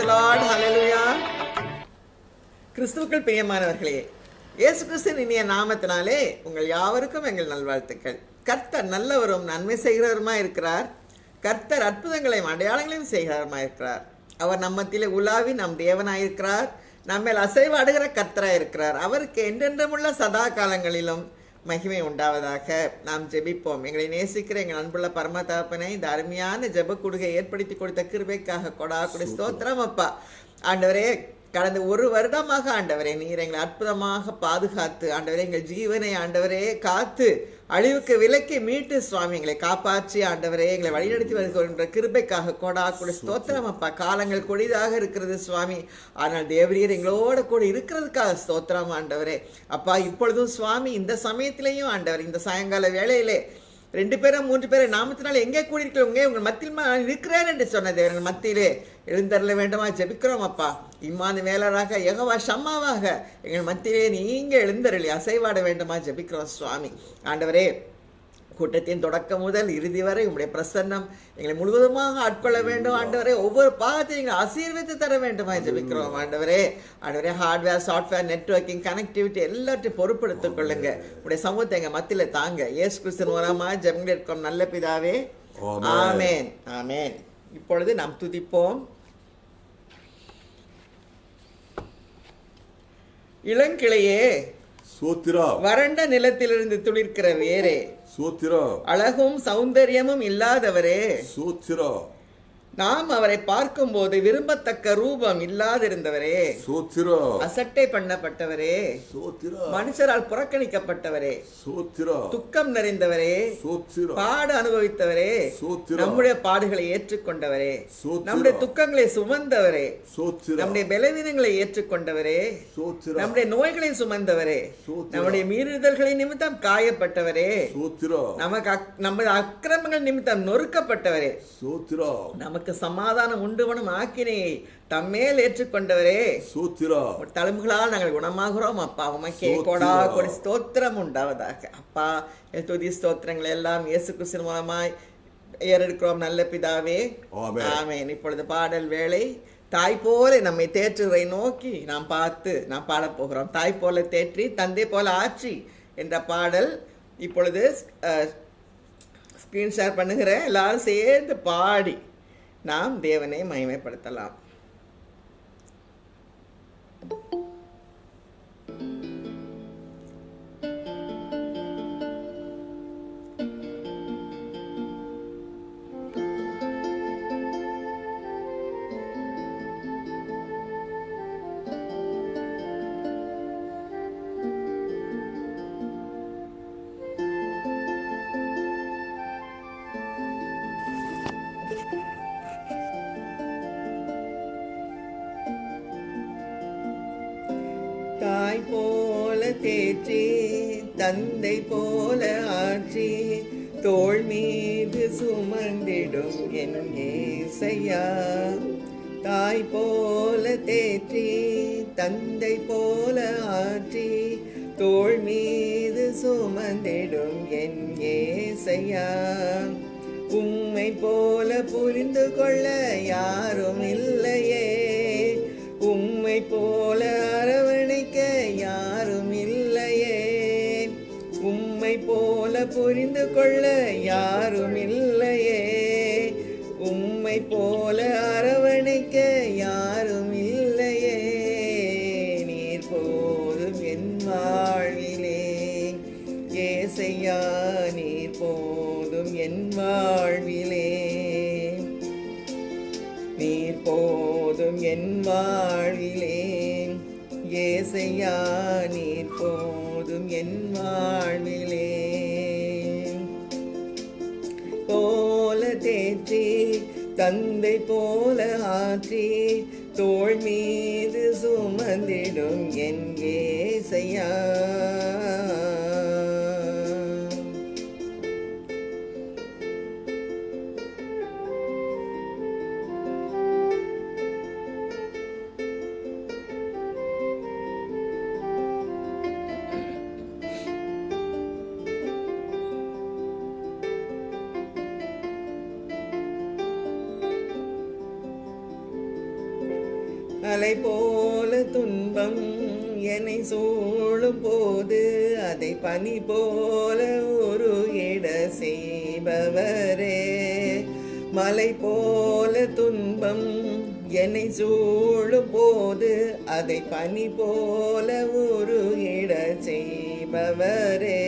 Lord. ஹல்லேலூயா. கிறிஸ்துவுக்குள் பிரியமானவர்களே, இயேசு கிறிஸ்துவின் இனிய நாமத்தினாலே உங்கள் யாவருக்கும் எங்கள் நல்வாழ்த்துக்கள். கர்த்தர் நல்லவரும் நன்மை செய்கிறவருமாய் இருக்கிறார். கர்த்தர் அற்புதங்களையும் அடையாளங்களையும் செய்கிறவருமாய் இருக்கிறார். அவர் நம்மத்திலே உலாவி நம் தேவனாயிருக்கிறார். நம்மேல் அசைவாடுகிற கர்த்தராயிருக்கிறார். அவருக்கு என்றென்றுமுள்ள சதா காலங்களிலும் மகிமை உண்டாவதாக. நாம் ஜெபிப்போம். எங்களை நேசிக்கிற எங்கள் அன்புள்ள பரம தகப்பனை, இந்த அருமையான ஜெப கொடுகை ஏற்படுத்தி கொடுத்த கிருபைக்காக கொடாக்குடி ஸ்தோத்திரம் அப்பா. ஆண்டவரே, கடந்த ஒரு வருடமாக ஆண்டவரே நீர் எங்களை அற்புதமாக பாதுகாத்து ஆண்டவரே எங்கள் ஜீவனை ஆண்டவரே காத்து அழிவுக்கு விலக்கி மீட்டு சுவாமி எங்களை காப்பாற்றி ஆண்டவரே எங்களை வழிநடத்தி வருகின்ற கிருபைக்காக கொடாக்குடி ஸ்தோத்திரம் அப்பா. காலங்கள் கொடிதாக இருக்கிறது சுவாமி, ஆனால் தேவரீர் எங்களோட கூட இருக்கிறதுக்காக ஸ்தோத்திரம் ஆண்டவரே அப்பா. இப்பொழுதும் சுவாமி இந்த சமயத்திலையும் ஆண்டவர் இந்த சாயங்கால வேளையிலே 2 பேரும் 3 பேரை நாமத்தினால் எங்கே கூடியிருக்கிறவங்க உங்கள் மத்தியில் நான் இருக்கிறேன் என்று சொன்ன தேவன் மத்தியிலே எழுந்தருள வேண்டுமா ஜெபிக்கிறோம் அப்பா. இம்மானுவேலராக யெகோவா ஷம்மாவாக எங்கள் மத்தியிலே நீங்கள் எழுந்தருளி அசைவாட வேண்டுமா ஜெபிக்கிறோம் சுவாமி. ஆண்டவரே, கூட்டத்தின் தொடக்கம் முதல் இறுதி வரை உங்களுடைய பிரசன்னம் எங்களை முழுவதுமாக ஆட்கொள்ள வேண்டும் ஆண்டவரே. ஒவ்வொரு பாகத்தையும் எங்களை ஆசீர்வதித்து தர வேண்டுமா ஜெபிக்கிறோம் ஆண்டவரே. ஆண்டவரே, ஹார்ட்வேர் சாஃப்ட்வேர் நெட்வொர்க்கிங் கனெக்டிவிட்டி எல்லாத்தையும் பொறுப்படுத்திக் கொள்ளுங்க. உங்களுடைய சமூகத்தை எங்கள் மத்தியில் தாங்க. இயேசு கிறிஸ்து மூலமாக ஜெபங்கள் இருக்கும் நல்ல பிதாவே, ஆமேன் ஆமேன். இப்பொழுது நாம் துதிப்போம். இளங்கிளையே சோத்திரா, வறண்ட நிலத்திலிருந்து துளிர்க்கிற வேரே, சோத்திரா, அழகும் சௌந்தரியமும் இல்லாதவரே, சோத்திரா, நாம் அவரை பார்க்கும் போது விரும்பத்தக்க ரூபம் இல்லாதிருந்தவரே, சோத்திரா, அசட்டை பண்ணப்பட்டவரே, சோத்திரா, மனுஷரால் புறக்கணிக்கப்பட்டவரே, சோத்திரா, துக்கம் நிறைந்தவரே, சோத்திரா, பாடு அனுபவித்தவரே, சோத்திரா, நம்முடைய பாடுகளை ஏற்றுக்கொண்டவரே, சோத்திரா, நம்முடைய துக்கங்களை சுமந்தவரே, சோத்திரா, நம்முடைய பலவீனங்களை ஏற்றுக்கொண்டவரே, சோத்திரா, நம்முடைய நோய்களை சுமந்தவரே, சோத்திரா, நம்முடைய மீறுதல்களின் நிமித்தம் காயப்பட்டவரே, சோத்திரா, நமது அக்கிரமங்கள் நிமித்தம் நொறுக்கப்பட்டவரே, சோத்திரா, நமக்கு சமாதானம் உண்டுவனும் ஆக்கினையை தம்மேல் ஏற்றுக்கொண்டவரே, சோத்திரா, தழும்புகளால் நாங்கள் குணமாகிறோம் அப்பா. உமக்கே கொடா கொடி ஸ்தோத்திரம் உண்டாவதாக அப்பா. துதி ஸ்தோத்திரங்கள் எல்லாம் இயேசு கிறிஸ்து மூலமாய் ஏறெடுக்கிறோம் நல்ல பிதாவே, ஆமென். இப்பொழுது பாடல் வேளை. தாய் போல நம்மை தேற்றுவதை நோக்கி நாம் பார்த்து நாம் பாடப்போகிறோம். தாய் போல தேற்றி தந்தை போல ஆட்சி என்ற பாடல் இப்பொழுது ஸ்க்ரீன் ஷேர் பண்ணுகிறேன். எல்லாரும் சேர்ந்து பாடி நாம் தேவனை மகிமைப்படுத்தலாம். தாய் போல தேற்றி தந்தை போல ஆற்றி தோள் மீது சுமந்திடும் என் ஏசையா. தாய் போல தேற்றி தந்தை போல ஆற்றி தோள் மீது சுமந்திடும் என் ஏசையா. உம்மை போல புரிந்து கொள்ள யாரும் இல்லையே, உம்மை போல அரவணைக்க யாரும் இல்லையே, உம்மை போல புரிந்து கொள்ள யாரும் இல்லையே, உம்மை போல அரவணைக்க யாரும் இல்லையே. நீர் போதும் என் வாழ்விலே ஏசையா, நீர் போதும் என் வாழ்விலே, நீர் போதும் என் வாழ்விலே ஏசையா, நீர் போதும் என் வாழ்விலே. போல தேற்றி தந்தை போல ஆற்றி தோள் மீது சுமந்திடும் என் ஏசையா. மலை போல துன்பம் என்னை சூழும் போது அதை பனி போல உருகிட செய்பவரே. மலை போல துன்பம் என்னை சூழும் போது அதை பனி போல உருகிட செய்பவரே.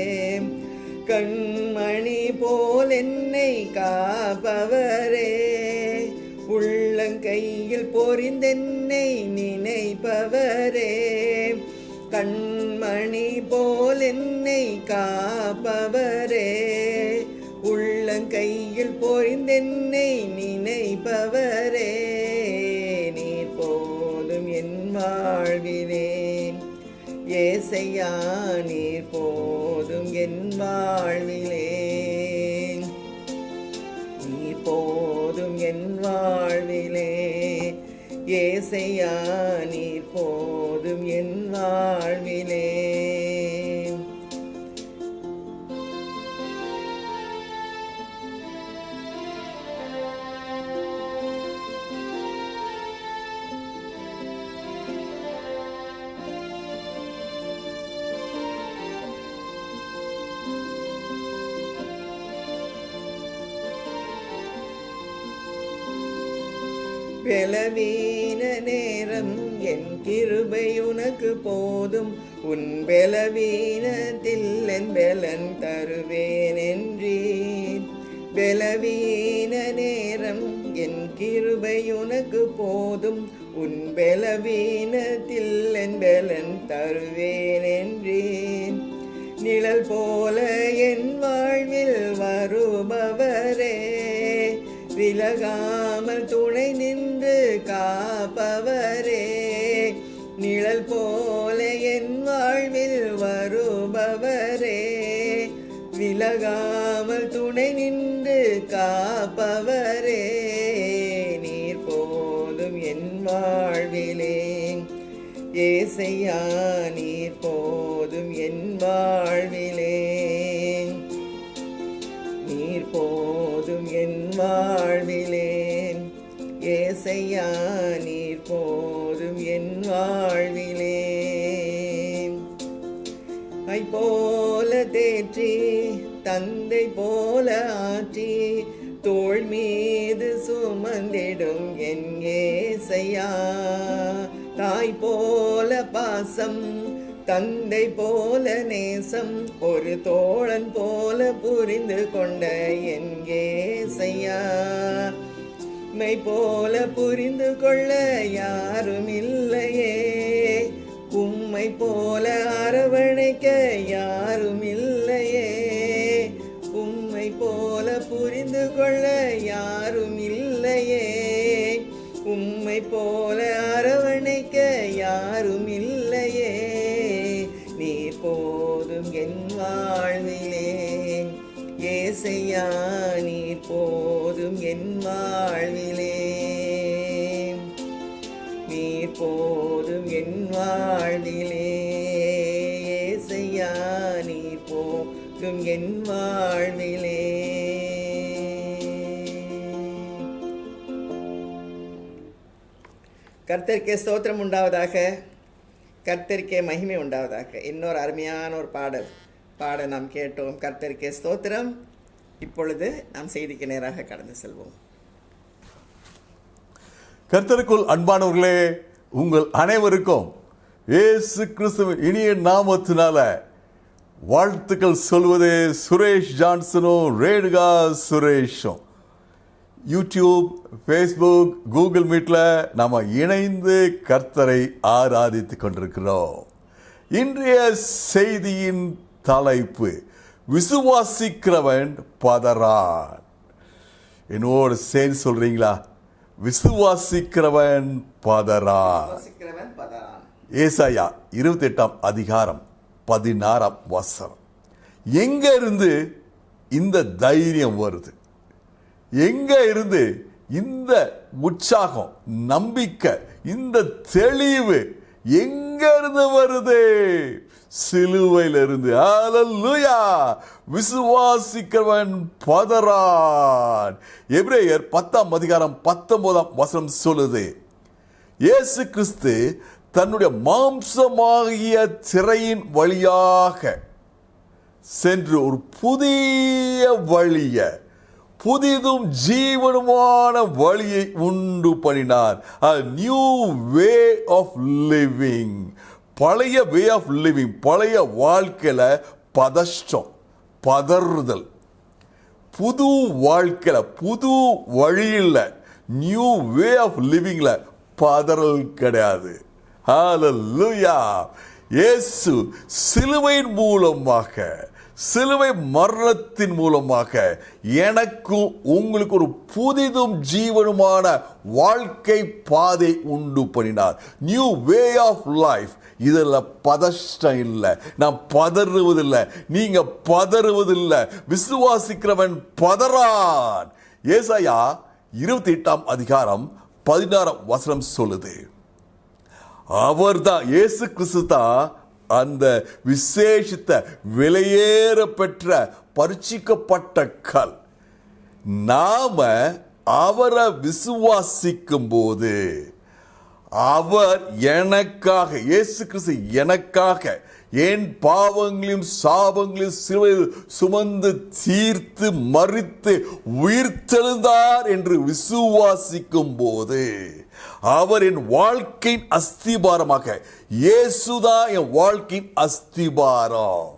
கண்மணி போல் என்னை காப்பவரே. உள்ளங்கையில் பொறிந்தென்னை நினைப்பவரே. கண்மணி போல் என்னை காப்பவரே. உள்ளங்கையில் பொறிந்தென்னை நினைப்பவரே. நீர் போதும் என் வாழ்விலே. ஏசையா நீர் போதும் என் வாழ்விலே. நீர் போதும் என் வாழ்விலே. ஏசையா நீர் போதும் என் வாழ்விலே. பலவீன நேரம் என் கிருபை உனக்கு போதும். உன் பலவீனத்தில் என் பலன் தருவேன் என்றீர். பலவீன நேரம் என் கிருபை உனக்கு போதும். உன் பலவீனத்தில் என் பலன் தருவேன் என்றீர். நிழல் போல என் வாழ்வில் வருபவரே. விலகாமல் துணை நின்று காப்பவரே. நிழல் போல என் வாழ்வில் வருபவரே. விலகாமல் துணை நின்று காப்பவரே. நீர் போதும் என் வாழ்விலே. ஏசையா நீர் போதும் என் வாழ்விலே. நீர் போதும் என் வாழ்விலே. ஏசையா நீர் போதும் என் வாழ்விலே. ஐ போல தேற்றி தந்தை போல ஆற்றி தோள் மீது சுமந்திடும் என் ஏசையா. தாய் போல பாசம் தந்தை போல நேசம் ஒரு தோழன் போல புரிந்து கொண்ட என் ஏசையா. மை போல புரிந்து கொள்ள யாரும் இல்லையே. உம்மை போல அரவணைக்க யாரும் இல்லையே. உம்மை போல புரிந்து கொள்ள யாரும் இல்லையே. உம்மை போல அரவணைக்க யாரும் இல்லையே. நீர் போதும் என் வாழ்விலே. ஏசையா நீர் போதும் என் வாழ்விலே. நீர் போதும் என் வாழ்விலே. ஏசையா நீர் போதும் என் வாழ்விலே. கர்த்தருக்கே ஸ்தோத்திரம் உண்டாவதாக. கர்த்தருக்கே மகிமை உண்டாவதாக. இன்னொரு அருமையான ஒரு பாட நாம் கேட்டோம். கர்த்தருக்கே ஸ்தோத்திரம். இப்பொழுது நாம் செய்திக்கு நேராக கடந்து செல்வோம். கர்த்தருக்குள் அன்பானவர்களே, உங்கள் அனைவருக்கும் இயேசு கிறிஸ்துவின் இனிய நாமத்தினால வாழ்த்துக்கள் சொல்வது சுரேஷ் ஜான்சனும் ரேணுகா சுரேஷும். யூடியூப், ஃபேஸ்புக், கூகுள் மீட்டில் நாம் இணைந்து கர்த்தரை ஆராதித்து கொண்டிருக்கிறோம். இன்றைய செய்தியின் தலைப்பு விசுவாசிக்கிறவன் பதறான். என்னோடு சேர்ந்து சொல்றீங்களா? விசுவாசிக்கிறவன் பதறான். ஏசாயா 28 அதிகாரம் 16 வசனம். எங்க இருந்து இந்த தைரியம் வருது? எங்க இருந்து இந்த உற்சாகம், நம்பிக்கை, இந்த தெளிவு எங்க இருந்து வருது? சிலுவையிலிருந்து. ஹல்லேலூயா! விசுவாசிக்கிறவன் பதறான். எபிரேயர் 10 அதிகாரம் 19 வசனம் சொல்லுது, இயேசு கிறிஸ்து தன்னுடைய மாம்சமாகிய திரையின் வழியாக சென்று ஒரு புதிய வழிய, புதிதும் ஜீவனுமான வழியை உண்டு பண்ணினார். a new way of living. பழைய வே ஆஃப் லிவிங், பழைய வாழ்க்கையில பதஷ்டம், பதறுதல். புது வாழ்க்கையில, புது வழியில், நியூ வே ஆஃப் லிவிங்ல பதறல் கிடையாது. ஹல்லேலூயா. இயேசு சிலுவையின் மூலமாக, சிலுவை மரணத்தின் மூலமாக எனக்கும் உங்களுக்கு ஒரு புதிதும் ஜீவனுமான வாழ்க்கை பாதை உண்டு பண்ணினார். New way of life. இதில் பதஷ்டம் இல்லை, நான் பதறுவதில்லை, நீங்க பதறுவதில்லை. விசுவாசிக்கிறவன் பதறான். ஏசாயா 28 அதிகாரம் 16 சொல்லுது. அவர்தான், இயேசு கிறிஸ்து தான் அந்த விசேஷித்த விலையேற பெற்ற பரிசுத்தப்பட்ட கல். நாம அவரை விசுவாசிக்கும் போது அவர் எனக்காக, இயேசு கிறிஸ்து எனக்காக என் பாவங்களையும் சாபங்களையும் சிலுவையில் சுமந்து தீர்த்து மரித்து உயிர்த்தெழுந்தார் என்று விசுவாசிக்கும் போது அவர் என் வாழ்க்கையின் அஸ்திபாரமாக, இயேசுதான் என் வாழ்க்கையின் அஸ்திபாரம்,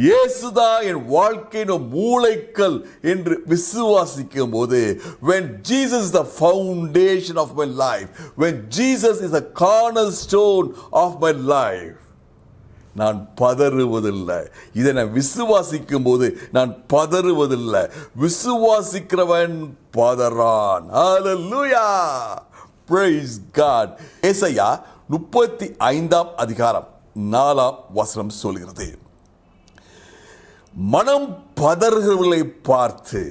இயேசுதான் என் வாழ்க்கையின் மூளைக்கல் என்று விசுவாசிக்கும் போது, when Jesus is the foundation of my life, when Jesus is the cornerstone of my life, நான் பதறுவதில்லை. இதை நான் விசுவாசிக்கும் போது நான் பதறுவதில்லை. விசுவாசிக்கிறவன் பதறான். ஹல்லேலூயா. Praise God. ஏசாயா 35 அதிகாரம் 4 சொல்கிறது, மனம் பதறுகிறவர்களை பார்த்து,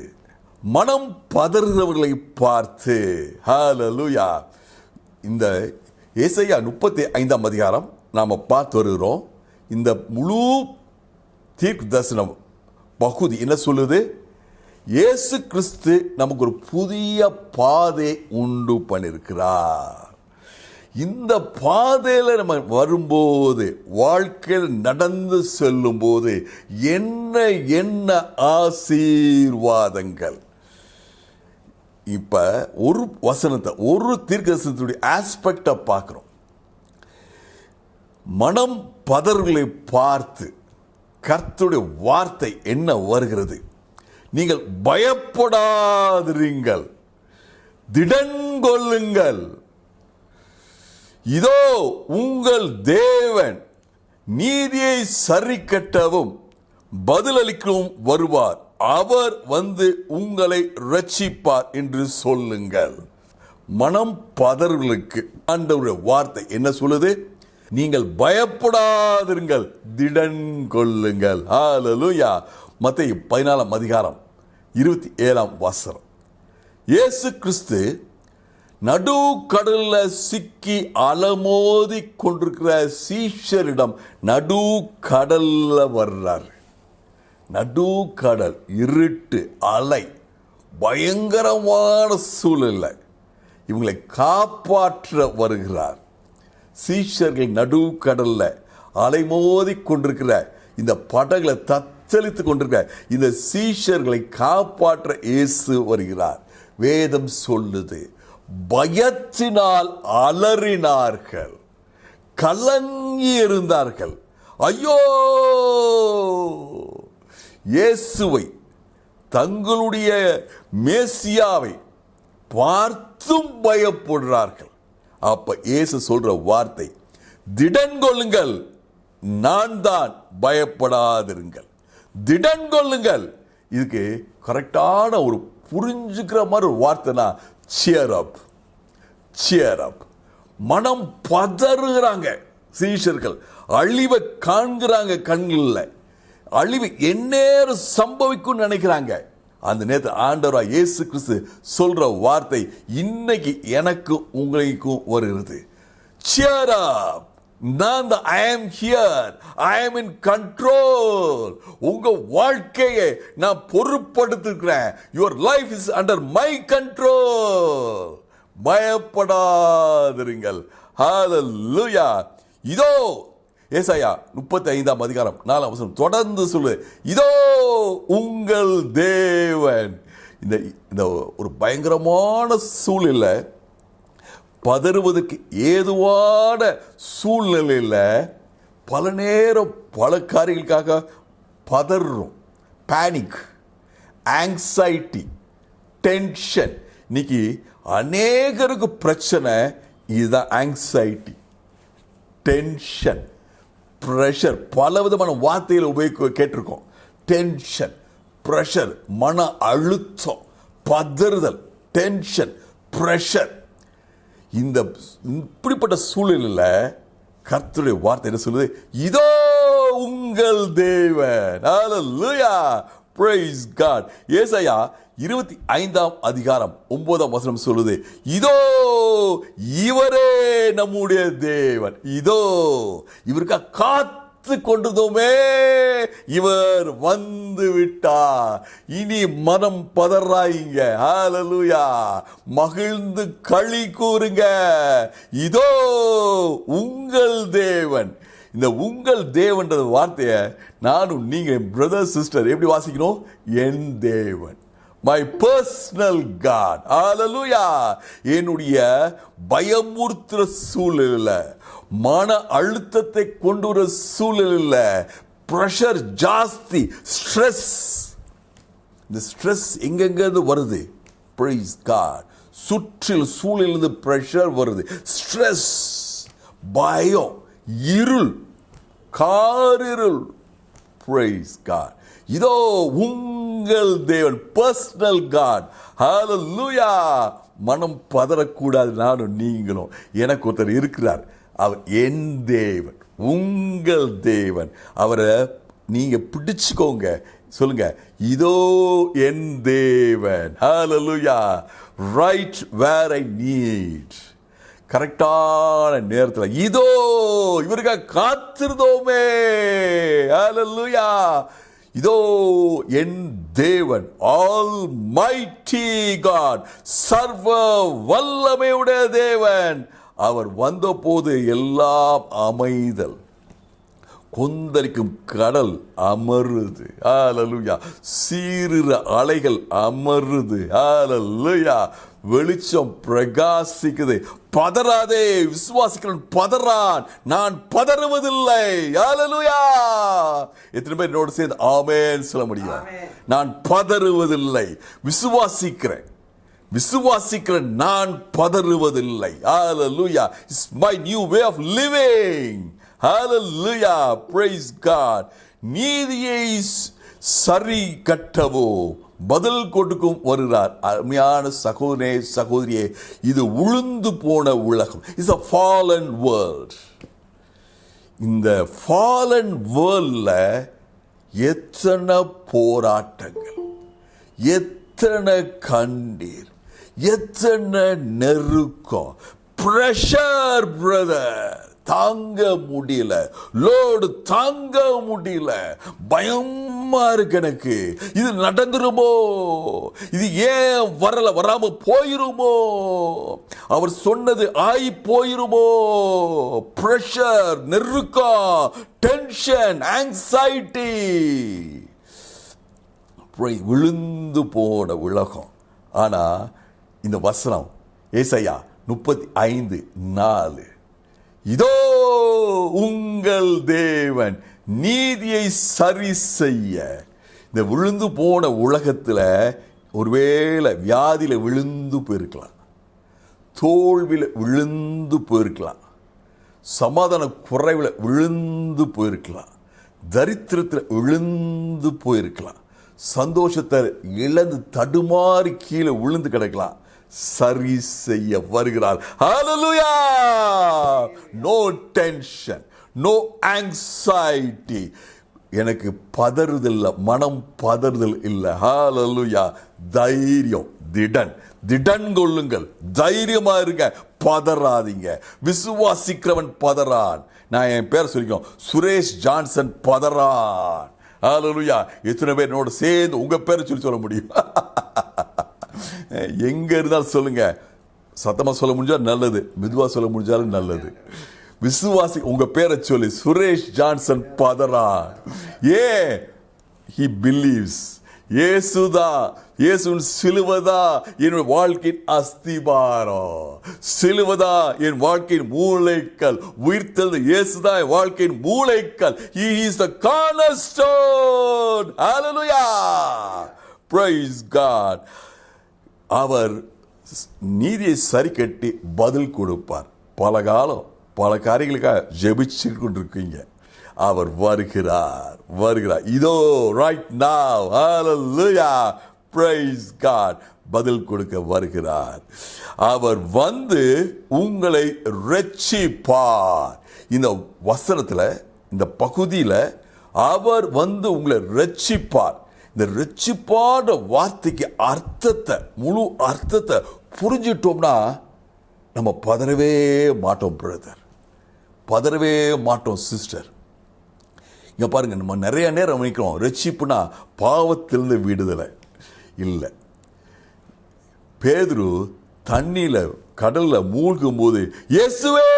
மனம் பதறுகிறவர்களை பார்த்து. ஹல்லேலூயா. இந்த ஏசாயா 35 அதிகாரம் நாம பார்த்து வருகிறோம். இந்த முழு தீர்க்க தரிசனம் பகுதி என்ன சொல்லுது? இயேசு கிறிஸ்து நமக்கு ஒரு புதிய பாதை உண்டு பண்ணிருக்கிறார். இந்த பாதையில் நம்ம வரும்போது, வாழ்க்கையில் நடந்து செல்லும் போது என்ன என்ன ஆசீர்வாதங்கள். இப்ப ஒரு வசனத்தை, ஒரு தீர்க்கதரிசனத்துடைய ஆஸ்பெக்டை பார்க்கிறோம். மனம் பதறுகளை பார்த்து கர்த்தருடைய வார்த்தை என்ன வருகிறது? நீங்கள் பயப்படாதிருங்கள், திடன் கொள்ளுங்கள், இதோ உங்கள் தேவன் நீதியை சரி கட்டவும் பதிலளிக்கவும் வருவார், அவர் வந்து உங்களை ரட்சிப்பார் என்று சொல்லுங்கள். மனம் பதறுகளுக்கு ஆண்டவருடைய வார்த்தை என்ன சொல்லுது? நீங்கள் பயப்படாதிருங்கள், திடன் கொள்ளுங்கள். ஹல்லேலூயா. மத்தேயு 14 அதிகாரம் 27 இயேசு கிறிஸ்து நடு கடல்ல சிக்கி அலமோதி கொண்டிருக்கிற சீஷரிடம் நடு கடல்ல வர்றார். நடு கடல், இருட்டு, அலை, பயங்கரமான சூழ்நிலை, இவங்களை காப்பாற்ற வருகிறார். சீஷர்கள் நடு கடல்ல அலைமோதி கொண்டிருக்கிற இந்த படகுல தத்தளித்துக் கொண்டிருக்கிற இந்த சீஷர்களை காப்பாற்ற இயேசு வருகிறார். வேதம் சொல்லுது, பயத்தினால் அலறினார்கள், கலங்கி இருந்தார்கள். ஐயோ, இயேசுவை, தங்களுடைய மேசியாவை பார்த்தும் பயப்படுறார்கள். அப்ப இயேசு சொல்ற வார்த்தை, திடன் கொள்ளுங்கள், நான் தான், பயப்படாதிருங்கள், திடன் கொள்ளுங்கள். இதுக்கு கரெக்டான ஒரு புரிஞ்சுக்கிற மாதிரி ஒரு வார்த்தைனா cheer up, cheer up. மனம் பதறுகிறாங்க சீஷர்கள், அழிவை காண்கிறாங்க கண்களில், அழிவு எந்நேரம் சம்பவிக்கும் நினைக்கிறாங்க. அந்த நேரத்தில் ஆண்டவராய் இயேசு கிறிஸ்து சொல்ற வார்த்தை இன்னைக்கு எனக்கு உங்களுக்கும் வருகிறது. cheer up, நான் தான், I am here, I am in control. உங்க வாழ்க்கையை நான் பொறுப்படுத்துகிறேன். Your life is under my control. பயப்படாதிருங்கள். ஹalleluya. இதோ ஏசாயா 35 அதிகாரம் 4 வசனம் தொடர்ந்து சொல்லு, இதோ உங்கள் தேவன். இந்த ஒரு பயங்கரமான சூழ்நிலை, பதறுவதற்கு ஏதுவான சூழ்நிலையில் பல நேரம் பல காரியங்களுக்காக பதறுறோம். Panic, anxiety, tension. இன்னைக்கு அநேகருக்கு பிரச்சனை இதுதான். Anxiety, tension, pressure. பல விதமான வார்த்தைகளை கேட்டிருக்கோம். டென்ஷன், ப்ரெஷர், மன அழுத்தம், பதறுதல், டென்ஷன், ப்ரெஷர். இப்படிப்பட்ட சூழலில் கர்த்தருடைய வார்த்தை என்ன சொல்லுது? இதோ உங்கள் தேவன். ஹalleluya, praise God. ஏசாயா 25 அதிகாரம் 9 வசனம் சொல்லுது, இதோ இவரே நம்முடைய தேவன். இதோ இவருக்காக காத்து கொண்டதுமே இவர் வந்து விட்டார். இனி மனம் பதறாயிங்க. ஹalleluya, மகிழ்ந்து களி கூறுங்க. இதோ உங்கள் தேவன். இந்த உங்கள் தேவன்ற வார்த்தையை நானும் நீங்க பிரதர் சிஸ்டர் எப்படி வாசிக்கணும்? என் தேவன், மை பர்சனல் காட். ஹalleluya. என்னுடைய பயமுறுத்துற சூழலில், மன அழுத்தத்தை கொண்டு வர சூழலில், பிரஷர் ஜாஸ்தி, ஸ்ட்ரெஸ். இந்த ஸ்ட்ரெஸ் எங்கெங்கிறது வருது? Praise God. சுற்றில் சூழலிலிருந்து பிரஷர் வருது. ஸ்ட்ரெஸ், பயம், இருள், காரிருள். Praise God. இதோ உங்கள் தேவன், பர்சனல் காட். ஹalleluya. மனம் பதறக்கூடாது. நானும் நீங்களும். எனக்கு ஒருத்தர் இருக்கிறார், அவர் என் தேவன், உங்கள் தேவன். அவரை நீங்க பிடிச்சுக்கோங்க. சொல்லுங்க, இதோ என் தேவன். ஹalleluya. Right where I need. கரெக்டான நேரத்தில் இதோ இவருக்காக காத்திருந்தோமே. ஹalleluya. இதோ என் தேவன், ஆல்மைட்டி காட், சர்வ வல்லமையுடைய தேவன். அவர் வந்தபோது எல்லாம் அமைதல், கொந்தளிக்கும் கடல் அமருது. ஹalleluya. சீறுற அலைகள் அமருது. ஹalleluya. வெளிச்சம் பிரகாசிக்குது. பதறாதே, விசுவாசிக்கிறவன் பதறான், நான் பதறுவதில்லை. ஹalleluya. எத்தனை பேர் என்னோட சேர்ந்து ஆமென் சொல்ல முடியும்? நான் பதறுவதில்லை, விசுவாசிக்கிறேன். நான் பதறுவதில்லை. ஹalleluya. It's my new way of living. Hallelujah, praise God. நீதியை சரி கட்டவோ பதில் கொடுக்கும் வருகிறார். அருமையான சகோதரனே, சகோதரியே, இது உளுந்து போன உலகம். It's a fallen world. இந்த fallen worldல எத்தனை போராட்டங்கள், எத்தனை கண்ணீர், எத்தனை நெருக்கம், பிரஷர் பிரதர், தாங்க முடியல, லோடு தாங்க முடியல, பயமா இருக்கு எனக்கு. இது நடந்துருமோ? இது ஏன் வராம போயிருமோ? அவர் சொன்னது ஆகி போயிருமோ? பிரஷர், நெருக்கம், டென்ஷன், ஆங்ஸைட்டி. விழுந்து போன உலகம். ஆனா இந்த வசனம் ஏசாயா 35:4, இதோ உங்கள் தேவன் நீதியை சரி செய்ய. இந்த விழுந்து போன உலகத்தில் ஒருவேளை வியாதியில விழுந்து போயிருக்கலாம், தோல்வியில் விழுந்து போயிருக்கலாம், சமாதான குறைவில் விழுந்து போயிருக்கலாம், தரித்திரத்தில் விழுந்து போயிருக்கலாம், சந்தோஷத்தை இழந்து தடுமாறி கீழே விழுந்து கிடக்கலாம். சரி செய்ய வருகிறார். ஹalleluya. No tension, no anxiety. எனக்கு பதறுதல் இல்லை, மனம் பதறுதல் இல்லை. ஹalleluya. தைரியம், திடன் கொள்ளுங்கள், தைரியமா இருங்க, பதறாதீங்க. விசுவாசிக்கிறவன் பதறான். நான் என் பேர் சொல்லிக்கோம், சுரேஷ் ஜான்சன் பதறான். ஹalleluya. எத்தனை பேர் என்னோட சேர்ந்து உங்க பேரை சொல்ல முடியும்? எங்க இருந்தாலும் சொல்லுங்க, சத்தமா சொல்ல முடிஞ்சா நல்லது, மெதுவா சொல்ல முடிஞ்சாலும் நல்லது. விசுவாசி உங்க பேரை சொல்லி சுரேஷ் ஜான்சன் பதறா. ஏ he believes. இயேசுதா, இயேசுவின் சிலுவதா என் வாழ்க்கையின் அஸ்திபாரம், சிலுவதா என் வாழ்க்கையின் மூளைக்கல், உயிர்த்தெழுந்த இயேசுதா என் வாழ்க்கையின் மூளைக்கல். He is the cornerstone. Hallelujah. Praise God. அவர் நீதியை சரி கட்டி பதில் கொடுப்பார். பல காலம் பல காரியங்களுக்காக ஜெபிச்சு கொண்டிருக்கீங்க. அவர் வருகிறார். இதோ ரைட் நவ். ஹalleluya. praise God. பதில் கொடுக்க வருகிறார். அவர் வந்து உங்களை ரட்சிப்பார். இந்த வசனத்துல, இந்த பகுதியில அவர் வந்து உங்களை ரட்சிப்பார். இந்த ரட்சிப்பாட வார்த்தைக்கு அர்த்தத்தை, முழு அர்த்தத்தை புரிஞ்சிட்டோம்னா நம்ம பதறவே மாட்டோம் பிரதர், பதறவே மாட்டோம் சிஸ்டர். இங்க பாருங்க, நம்ம நிறைய நேரம் நினைக்கிறோம் ரட்சிப்புனா பாவத்திலிருந்து விடுதலை. இல்லை, பேதுரு தண்ணியில கடல்ல மூழ்கும் போது இயேசுவே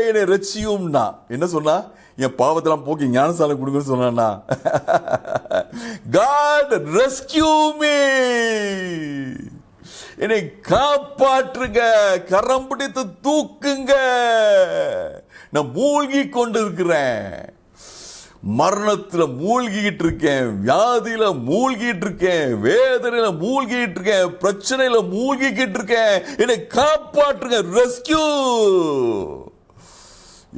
என்னை ரட்சியும்னா என்ன சொன்னா? என் பாவத்தெல்லாம் போக்கி ஞானசாலம் கொடுங்கன்னு சொன்னா. God rescue me, என்னை காப்பாற்றுங்க, கரம் பிடித்து தூக்குங்க, நான் மூழ்கி கொண்டு இருக்கிறேன், மரணத்துல மூழ்கிட்டு இருக்கேன், வியாதியில மூழ்கிட்டு இருக்கேன், வேதனையில மூழ்கிட்டு இருக்கேன், பிரச்சனையில மூழ்கிட்டு இருக்கேன், என்னை காப்பாற்றுங்க, ரெஸ்கியூ.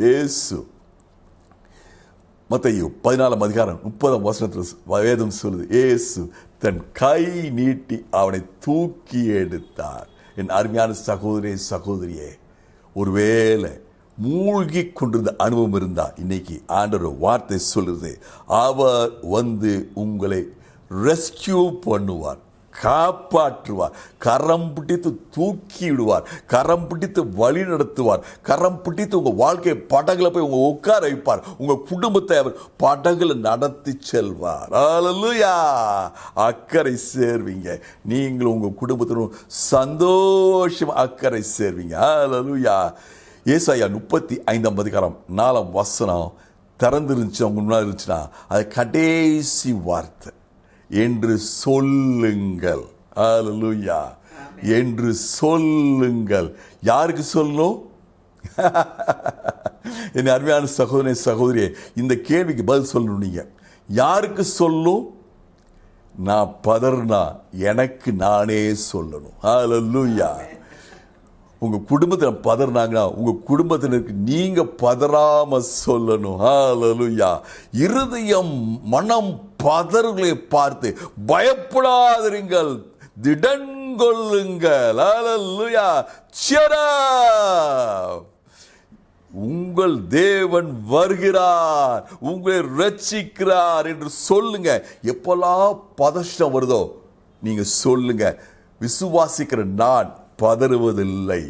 இயேசு மத்தேயு 14:30 வேதம் சொல்லுது, இயேசு தன் கை நீட்டி அவனை தூக்கி எடுத்தார். என் அருமையான சகோதரே சகோதரியே, ஒருவேளை மூழ்கி கொண்டிருந்த அனுபவம் இருந்தா இன்னைக்கு ஆண்டவர் வார்த்தை சொல்லுது, அவர் வந்து உங்களை ரெஸ்கியூ பண்ணுவார், காப்பாற்றுவார், கரம் பிடித்து தூக்கி விடுவார், கரம் பிடித்து வழி நடத்துவார், கரம் பிடித்து உங்க வாழ்க்கையை படகுல போய் உங்க உட்கார வைப்பார், உங்க குடும்பத்தை அவர் படகுல நடத்தி செல்வார். ஹல்லேலூயா. அக்கறை சேர்வீங்க, நீங்களும் உங்க குடும்பத்தினரும் சந்தோஷம் அக்கறை சேர்வீங்க. ஹல்லேலூயா. ஏசாயா 35:4 திறந்துருந்துச்சு, அவங்க முன்னாடி இருந்துச்சுன்னா அது கடைசி வார்த்தை, என்று சொல்லுங்கள். ஹல்லேலூயா. என்று சொல்லுங்கள். யாருக்கு சொல்லணும்? என் அருமையான சகோதரனே சகோதரியே, இந்த கேள்விக்கு பதில் சொல்லணும். நீங்க யாருக்கு சொல்லணும்? நான் பதறினா எனக்கு நானே சொல்லணும். ஹல்லேலூயா. உங்க குடும்பத்தில் பதறினாங்கன்னா உங்க குடும்பத்தினருக்கு நீங்க பதறாம சொல்லணும். ஹல்லேலூயா. இருதயம் மனம் பதறுகளை பார்த்து பயப்படாதிருங்கள், திடன் கொள்ளுங்கள். ஹல்லேலூயா. cheer up. உங்கள் தேவன் வருகிறார், உங்களை ரட்சிக்கிறார் என்று சொல்லுங்க. எப்பெல்லாம் பதஷ்டம் வருதோ நீங்க சொல்லுங்க, விசுவாசிக்கிற நான் பதறுவதில்லை.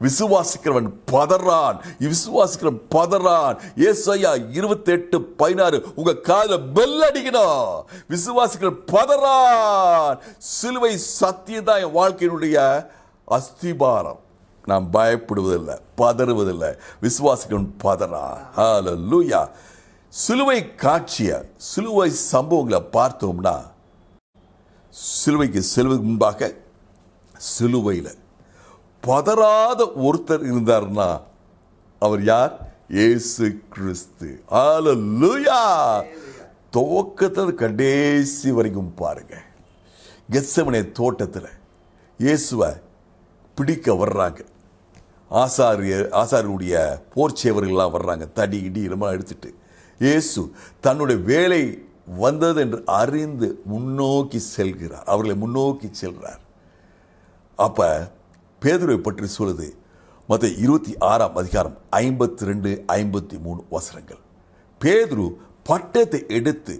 விசுவாசிக்கிறவன் பதறான், விசுவாசிக்கிறவன் பதறான். ஏசாயா 28:16 உங்க காதுல பெல் அடிக்கணும். விசுவாசிக்கிறவன் பதறான். சிலுவை சத்தியதான் என் வாழ்க்கையினுடைய அஸ்திபாரம். நான் பயப்படுவதில்லை, பதறுவதில்லை. விசுவாசிக்கிறவன் பதறான். ஹல்லேலூயா. சிலுவை காட்சிய, சிலுவை சம்பவங்களை பார்த்தோம்னா, சிலுவைக்கு செல்வதற்கு முன்பாக சிலுவையில் பதறாத ஒருத்தர் இருந்தார்னா அவர் யார்? இயேசு கிறிஸ்து. ஹல்லேலூயா. துவக்கத்தில் கடைசி வரைக்கும் பாருங்க. கெத்செமனே தோட்டத்தில் இயேசுவை பிடிக்க வர்றாங்க. ஆசாரியருடைய போர்ச்சேவர்கள்லாம் வர்றாங்க, தடி இடி இடமா எடுத்துட்டு. இயேசு தன்னுடைய வேலை வந்தது என்று அறிந்து முன்னோக்கி செல்கிறார், அவர்களை முன்னோக்கி செல்கிறார். அப்ப பேதுருவை பற்றி சொல்லுது மத்தேயு 26:52-53 பேதுரு பட்டத்தை எடுத்து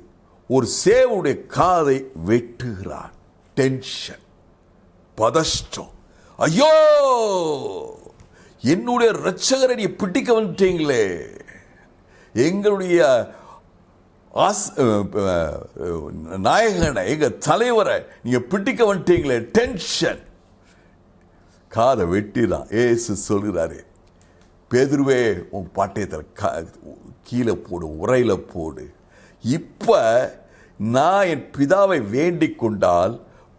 ஒரு சேவனுடைய காதை வெட்டுகிறான். டென்ஷன், பதஷ்டம். ஐயோ, என்னுடைய இரட்சகரை நீ பிடிக்க வந்துட்டீங்களே, எங்களுடைய நாயகனை, எங்க தலைவரை நீங்க பிடிக்க வந்துட்டீங்களே. டென்ஷன். காதை வெட்டிடான். ஏசு சொல்கிறாரு, பேதுருவே உன் பட்டயத்தில் கீழே போடு, உரையில் போடு. இப்போ நான் என் பிதாவை வேண்டிக் கொண்டால்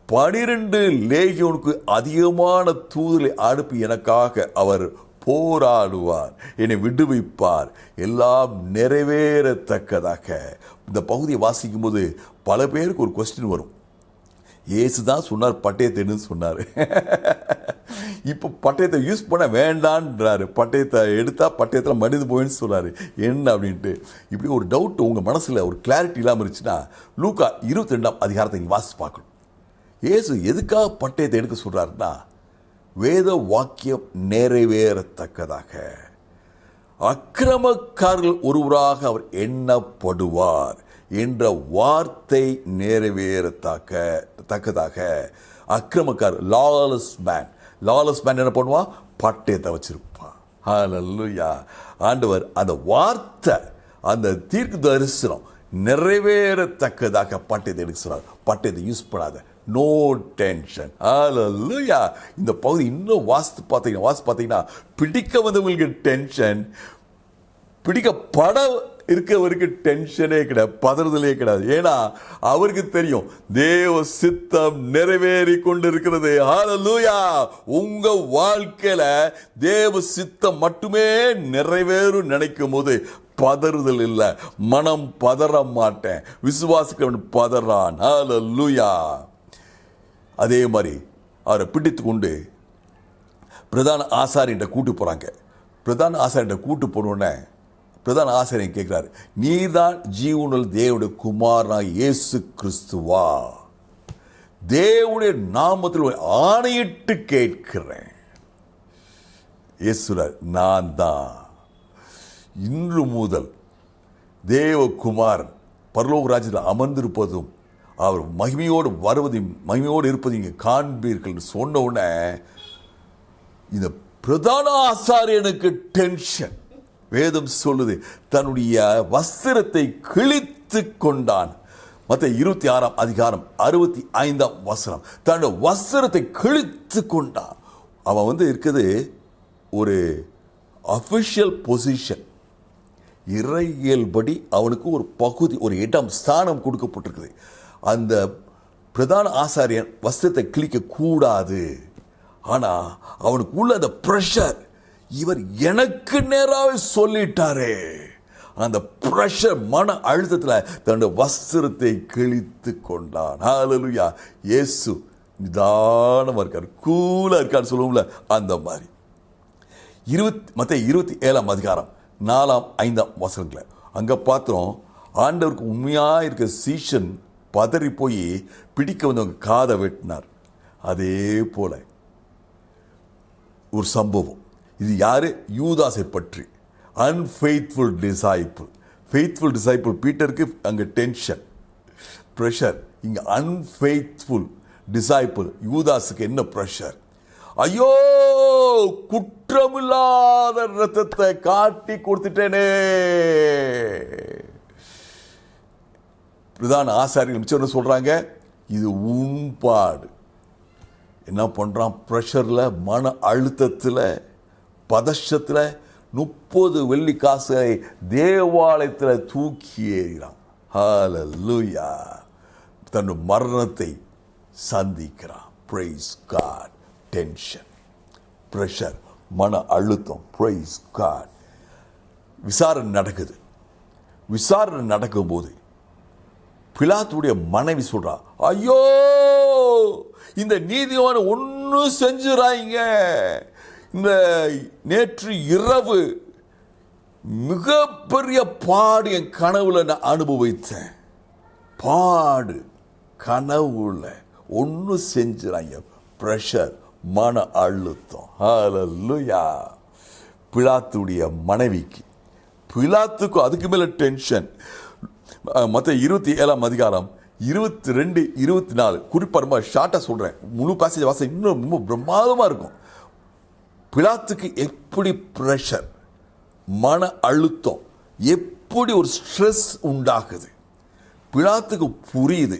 12 லேகியோனுக்கு அதிகமான தூதரை அனுப்பி எனக்காக அவர் போராடுவார், என்னை விடுவிப்பார், எல்லாம் நிறைவேறத்தக்கதாக. இந்த பகுதியை வாசிக்கும் போது பல பேருக்கு ஒரு கொஸ்டின் வரும். ஏசு தான் சொன்னார் பட்டயத்தைன்னு சொன்னார். இப்போ பட்டயத்தை யூஸ் பண்ண வேண்டான்றாரு. பட்டயத்தை எடுத்தால் பட்டயத்தில் மனித போயின்னு சொல்கிறாரு. என்ன அப்படின்ட்டு இப்படி ஒரு டவுட் உங்கள் மனசில் ஒரு கிளாரிட்டி இல்லாமல் இருந்துச்சுன்னா லூக்கா 22ஆம் அதிகாரத்தை நீங்கள் வாசித்து பார்க்கணும். ஏசு எதுக்காக பட்டயத்தை எடுக்க சொல்கிறாருன்னா, வேத வாக்கியம் நிறைவேறத்தக்கதாக, அக்கிரமக்காரர்கள் ஒருவராக அவர் எண்ணப்படுவார் என்ற வார்த்தை நிறைவேறத்தக்கதாக. அக்கிரமக்காரர், லாலஸ் மேன் என்ன பண்ணுவான்? பட்டயத்தை வச்சிருப்பான். ஹல்லேலூயா. ஆண்டவர் அந்த வார்த்தை, அந்த தீர்க்க தரிசனம் நிறைவேறத்தக்கதாக பட்டயத்தை எடுக்க சொல்றார். பட்டயத்தை யூஸ் பண்ணாத, நோ டென்ஷன். ஹல்லேலூயா. இந்த பகுதி இன்னும் வாசித்து பார்த்தீங்கன்னா பிடிக்க வந்தவங்களுக்கு டென்ஷன், பிடிக்கப்பட இருக்கவருக்கு டென்ஷனே கிடையாது, பதறுதலே கிடையாது. ஏன்னா அவருக்கு தெரியும் தேவ சித்தம் நிறைவேறி கொண்டிருக்கிறது. ஹல்லேலூயா. உங்க வாழ்க்கையில தேவ சித்தம் மட்டுமே நிறைவேறும் நினைக்கும் போது பதறுதல் இல்லை, மனம் பதற மாட்டேன். விசுவாசிக்கிறவன் பதறான். ஹல்லேலூயா. அதே மாதிரி அவரை பிடித்து கொண்டு பிரதான ஆசாரியன்ட்ட கூட்டு போறாங்க. பிரதான ஆசாரியன்ட்ட கூட்டு போனோடனே பிரதான ஆசாரியன் கேட்கிறாரு, நீதான் ஜீவனுள்ள தேவனுடைய குமாரனாய் இயேசு கிறிஸ்துவா? தேவனுடைய நாமத்தில் ஆணையிட்டு கேட்கிறேன். இயேசுரார், நான் தான். இன்று முதல் தேவகுமாரன் பரலோக ராஜ்யத்தில் அமர்ந்திருப்பதும் அவர் மகிமையோடு வருவதையும் மகிமையோடு இருப்பதையும் இங்கே காண்பீர்கள் சொன்ன உடனே இந்த பிரதான ஆசாரியனுக்கு டென்ஷன். வேதம் சொல்லுது, தன்னுடைய வஸ்திரத்தை கிழித்து கொண்டான். மத்தேயு 26ஆம் அதிகாரம் 65ஆம் வசனம். தன்னுடைய வஸ்திரத்தை கிழித்து கொண்டான். அவன் இருக்குது ஒரு அஃபிஷியல் பொசிஷன். இறையியல்படி அவனுக்கு ஒரு பகுதி, ஒரு இடம், ஸ்தானம் கொடுக்கப்பட்டிருக்குது. அந்த பிரதான ஆசாரியன் வஸ்திரத்தை கிழிக்க கூடாது. ஆனால் அவனுக்கு உள்ள அந்த ப்ரெஷர், இவர் எனக்கு நேராக சொல்லிட்டாரே, அந்த ப்ரெஷர், மன அழுத்தத்தில் தன்னுடைய வஸ்திரத்தை கிழித்து கொண்டான். ஹல்லேலூயா. இயேசு நிதானமாக இருக்கார், கூலாக இருக்கான்னு சொல்லுவோம்ல, அந்த மாதிரி. மத்தேயு 27ஆம் அதிகாரம் 4ஆம் 5ஆம் வசனங்களை அங்கே பார்த்தோம். ஆண்டவருக்கு உண்மையாக இருக்க சீஷன் பதறி போய் பிடிக்க வந்தவங்க காதை வெட்டினார். அதே போல ஒரு சம்பவம். இது யாரு? யூதாசை பற்றி. Unfaithful disciple. ஃபெய்த்ஃபுல் டிசைபிள் பீட்டருக்கு அங்கே டென்ஷன், ப்ரெஷர். இங்கே அன்ஃபெய்த்ஃபுல் டிசைபிள் யூதாஸுக்கு என்ன ப்ரெஷர்? ஐயோ, குற்றமில்லாத ரத்தத்தை காட்டி கொடுத்துட்டேனே. பிரதான ஆசாரியர்கள் மிச்சம் சொல்றாங்க, இது உண்பாடு. என்ன பண்றான்? ப்ரெஷர்ல, மன அழுத்தத்தில், பதஷத்தில் 30 வெள்ளி காசுகளை தேவாலயத்தில் தூக்கி ஏறினான். ஹல்லேலூயா. தன் மரணத்தை சந்திக்கிறான். Praise God. டென்ஷன், ப்ரெஷர், மன அழுத்தம். Praise God. விசாரணை நடக்குது. விசாரணை நடக்கும்போது பிலாத்துடைய மனைவி சொல்றா, ஐயோ, இந்த நீதிவான ஒன்றும் செஞ்சுறாங்க. இந்த நேற்று இரவு மிகப்பெரிய பாடு என் கனவுல நான் அனுபவித்தேன். பாடு கனவுல ஒன்றும் செஞ்சுறாங்க. ப்ரெஷர், மன அழுத்தம். ஹல்லேலூயா. பிலாத்துடைய மனைவிக்கு, பிலாத்துக்கு அதுக்கு மேல டென்ஷன். மத்தேயு 27ஆம் அதிகாரம் 22, 24 குறிப்பாக ஷார்ட்டாக சொல்கிறேன். முழு பேசேஜ் வாசம் இன்னும் ரொம்ப பிரமாதமாக இருக்கும். பிலாத்துக்கு எப்படி ப்ரெஷர், மன அழுத்தம், எப்படி ஒரு ஸ்ட்ரெஸ் உண்டாகுது. பிலாத்துக்கு புரியுது,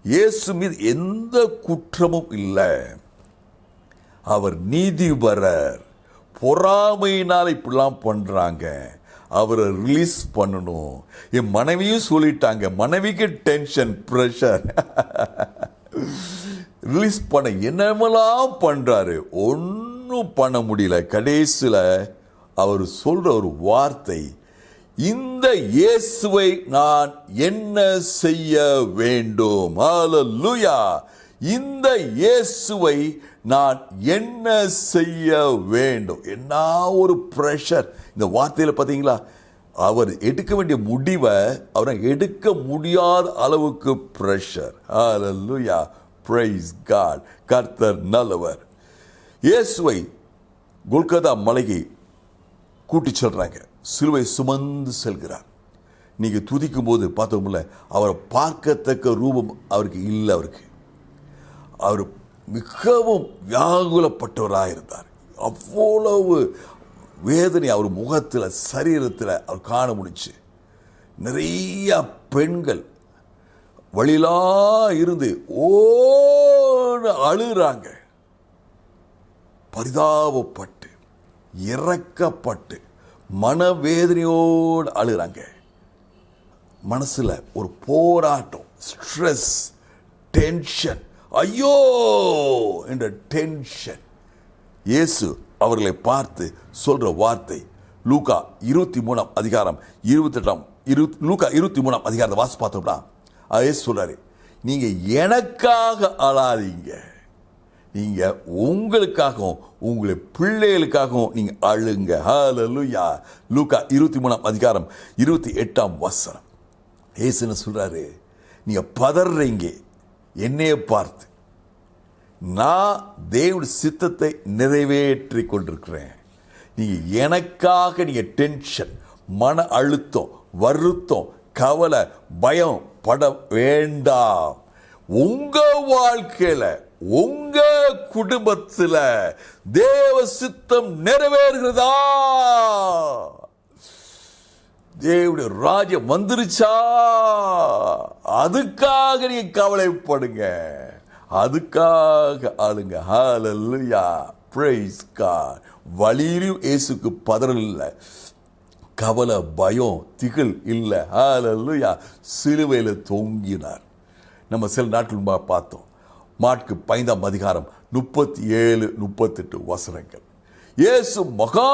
இயேசு மீது எந்த குற்றமும் இல்லை. அவர் நீதிபரர். பொறாமையினால் இப்படிலாம் பண்றாங்க, அவரை ரிலீஸ் பண்ணணும். என் மனைவியும் சொல்லிட்டாங்க, மனைவிக்கு டென்ஷன், ப்ரெஷர், ரிலீஸ் பண்ண என்னமெல்லாம் பண்றாரு, ஒன்றும் பண்ண முடியல. கடைசியில் அவர் சொல்ற ஒரு வார்த்தை, இந்த இயேசுவை நான் என்ன செய்ய வேண்டும்? ஹல்லேலூயா! இந்த இயேசுவை நான் என்ன செய்ய வேண்டும்? என்ன ஒரு பிரஷர் இந்த வார்த்தையில் பார்த்தீங்களா? அவர் எடுக்க வேண்டிய முடிவை அவரை எடுக்க முடியாத அளவுக்கு பிரஷர். ஹல்லேலூயா! Praise God. கர்த்தர் நல்லவர். இயேசுவை கொல்கத்தா மலைக்கு கூட்டி செல்றாங்க, சிலுவை சுமந்து செல்கிறார். நீங்கள் துதிக்கும் போது பார்த்தோம்ல, அவரை பார்க்கத்தக்க ரூபம் அவருக்கு இல்லை. அவர் மிகவும் வியாகுலப்பட்டவராக இருந்தார். அவ்வளவு வேதனை அவர் முகத்தில், சரீரத்தில் அவர் காண முடிச்சு. நிறைய பெண்கள் வழியிலா இருந்து ஓடு அழுகிறாங்க. பரிதாபப்பட்டு, இறக்கப்பட்டு, மனவேதனையோடு அழுகிறாங்க. மனசுல ஒரு போராட்டம், ஸ்ட்ரெஸ், டென்ஷன், ஐயோ என்ற டென்ஷன். இயேசு அவர்களை பார்த்து சொல்ற வார்த்தை, லூக்கா 23 அதிகாரம் 28 லூக்கா 23 அதிகாரத்தை வாசி பார்த்தோம்னா, இயேசு சொல்றாரு, நீங்க எனக்காக அழாதீங்க, நீங்க உங்களுக்காகவும் உங்களை பிள்ளைகளுக்காகவும் நீங்க அழுங்க. ஹல்லேலூயா! லூக்கா 23 அதிகாரம் 28 இயேசு என்ன சொல்றாரு, நீங்க பதறீங்க என்னைய பார்த்து, நான் தேவனுடைய சித்தத்தை நிறைவேற்றி கொண்டிருக்கிறேன். நீங்க எனக்காக நீங்க டென்ஷன், மன அழுத்தம், வருத்தம், கவலை, பயம் பட வேண்டாம். உங்க வாழ்க்கையில, உங்க குடும்பத்தில் தேவ சித்தம் நிறைவேறுகிறதா? தேவனுடைய ராஜ்யம் வந்துருச்சா? அதுக்காக நீங்க கவலைப்படுங்க, அதுக்காக ஆளுங்க. ஹல்லேலூயா! Praise God. வழியிலும் இயேசுக்கு பதறல் இல்லை, கவலை, பயம், திகில் இல்லை. ஹல்லேலூயா! சிலுவையில் தொங்கினார். நம்ம சில நாட்கள் பார்த்தோம், மாற்கு 5 அதிகாரம் 37-38 இயேசு மகா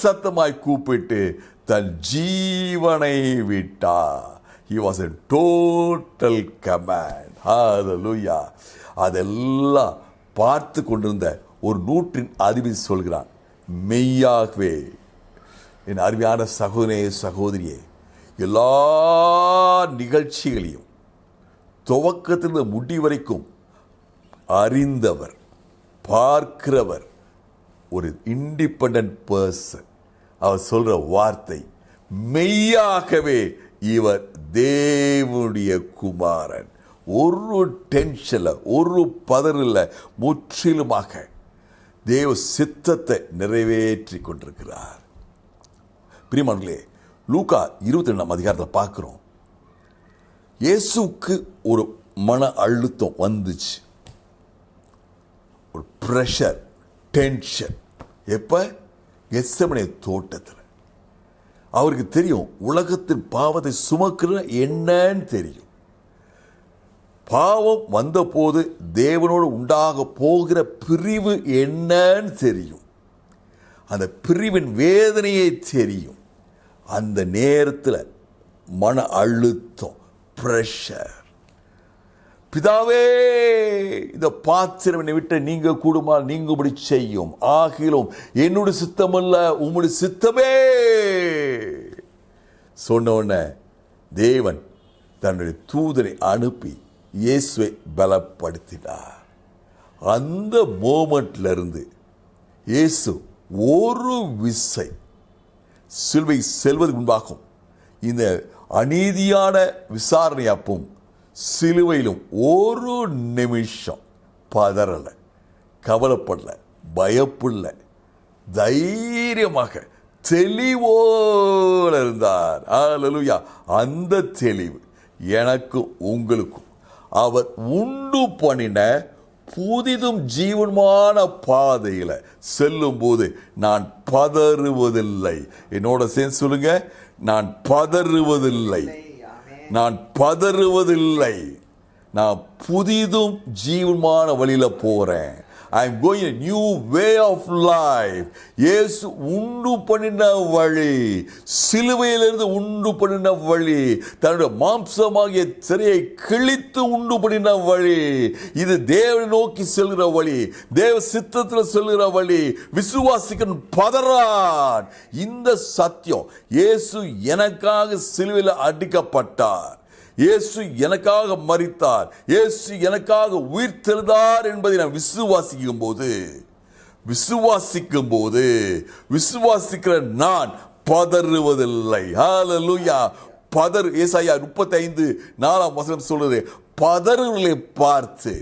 சத்தமாய் கூப்பிட்டு தன் ஜீவனை விட்டார். He was in total command. Hallelujah. அதெல்லாம் பார்த்து கொண்டிருந்த ஒரு 100 அதிபதி சொல்கிறான், மெய்யாகவே என் அருமையான சகோதரே, சகோதரியே, எல்லா நிகழ்ச்சிகளையும் துவக்கத்திலிருந்து முடி வரைக்கும் அறிந்தவர், பார்க்கிறவர், ஒரு இண்டிபெண்டன்ட் பர்சன். அவர் சொல்ற வார்த்தை, மெய்யாகவே இவர் தேவனுடைய குமாரன். ஒரு டென்ஷன்ல, ஒரு பதறில் முற்றிலுமாக தேவ சித்தத்தை நிறைவேற்றி கொண்டிருக்கிறார். பிரியமானவர்களே, லூக்கா 22 அதிகாரத்தில் பார்க்கிறோம், இயேசுக்கு ஒரு மன அழுத்தம் வந்துச்சு, ஒரு பிரஷர், டென்ஷன். எப்ப? கெத்செமனே தோட்டத்தில். அவருக்கு தெரியும் உலகத்தின் பாவத்தை சுமக்கிற என்னன்னு தெரியும். பாவம் வந்தபோது தேவனோடு உண்டாக போகிற பிரிவு என்னன்னு தெரியும். அந்த பிரிவின் வேதனையை தெரியும். அந்த நேரத்தில் மன அழுத்தம், பிரஷர். பிதாவே, இந்த பாத்திரம் என்னை விட்டு நீங்க கூடுமா, நீங்கும்படி செய்யும், ஆகிலும் என்னுடைய சித்தமல்ல உம்முடைய சித்தமே சொன்ன உடனே தேவன் தன்னுடைய தூதனை அனுப்பி இயேசுவை பலப்படுத்தினார். அந்த மோமெண்ட்ல இருந்து இயேசு ஒரு விசை சிலுவை செல்வதற்கு முன்பாகும் இந்த அநீதியான விசாரணை அப்பவும் சிலுவையிலும் ஒரு நிமிஷம் பதறல, கவலைப்படல, பயப்படல, தைரியமாக தெளிவோடு இருந்தார். ஹல்லேலூயா! அந்த தெளிவு எனக்கும் உங்களுக்கும் அவர் உண்டு பண்ணின புதிதும் ஜீவனுமான பாதையில செல்லும் போது நான் பதறுவதில்லை. என்னோட சேர்ந்து சொல்லுங்க, நான் பதறுவதில்லை. நான் பதறுவதில்லை. நான் புதிதும் ஜீவனுமான வழியில போறேன். I am going a new way of life. இயேசு உண்டு பண்ணின வழி, சிலுவையிலிருந்து உண்டு பண்ணின வழி, தன்னுடைய மாம்சமாகிய சிறையை கிழித்து உண்டு பண்ணின வழி, இது தேவனை நோக்கி செல்கிற வழி, தேவ சித்தத்தில் செல்கிற வழி. விசுவாசிக்கணும், பதறான். இந்த சத்தியம், இயேசு எனக்காக சிலுவையில் அடிக்கப்பட்டார், இயேசு எனக்காக மரித்தார், இயேசு எனக்காக உயிர்த்தெழுந்தார் என்பதை நான் விசுவாசிக்கும் போது விசுவாசிக்கிற நான் பதறுவதில்லை. ஹல்லேலூயா. ஏசாயா 35:4 சொல்றது, பதறுகளை பார்த்து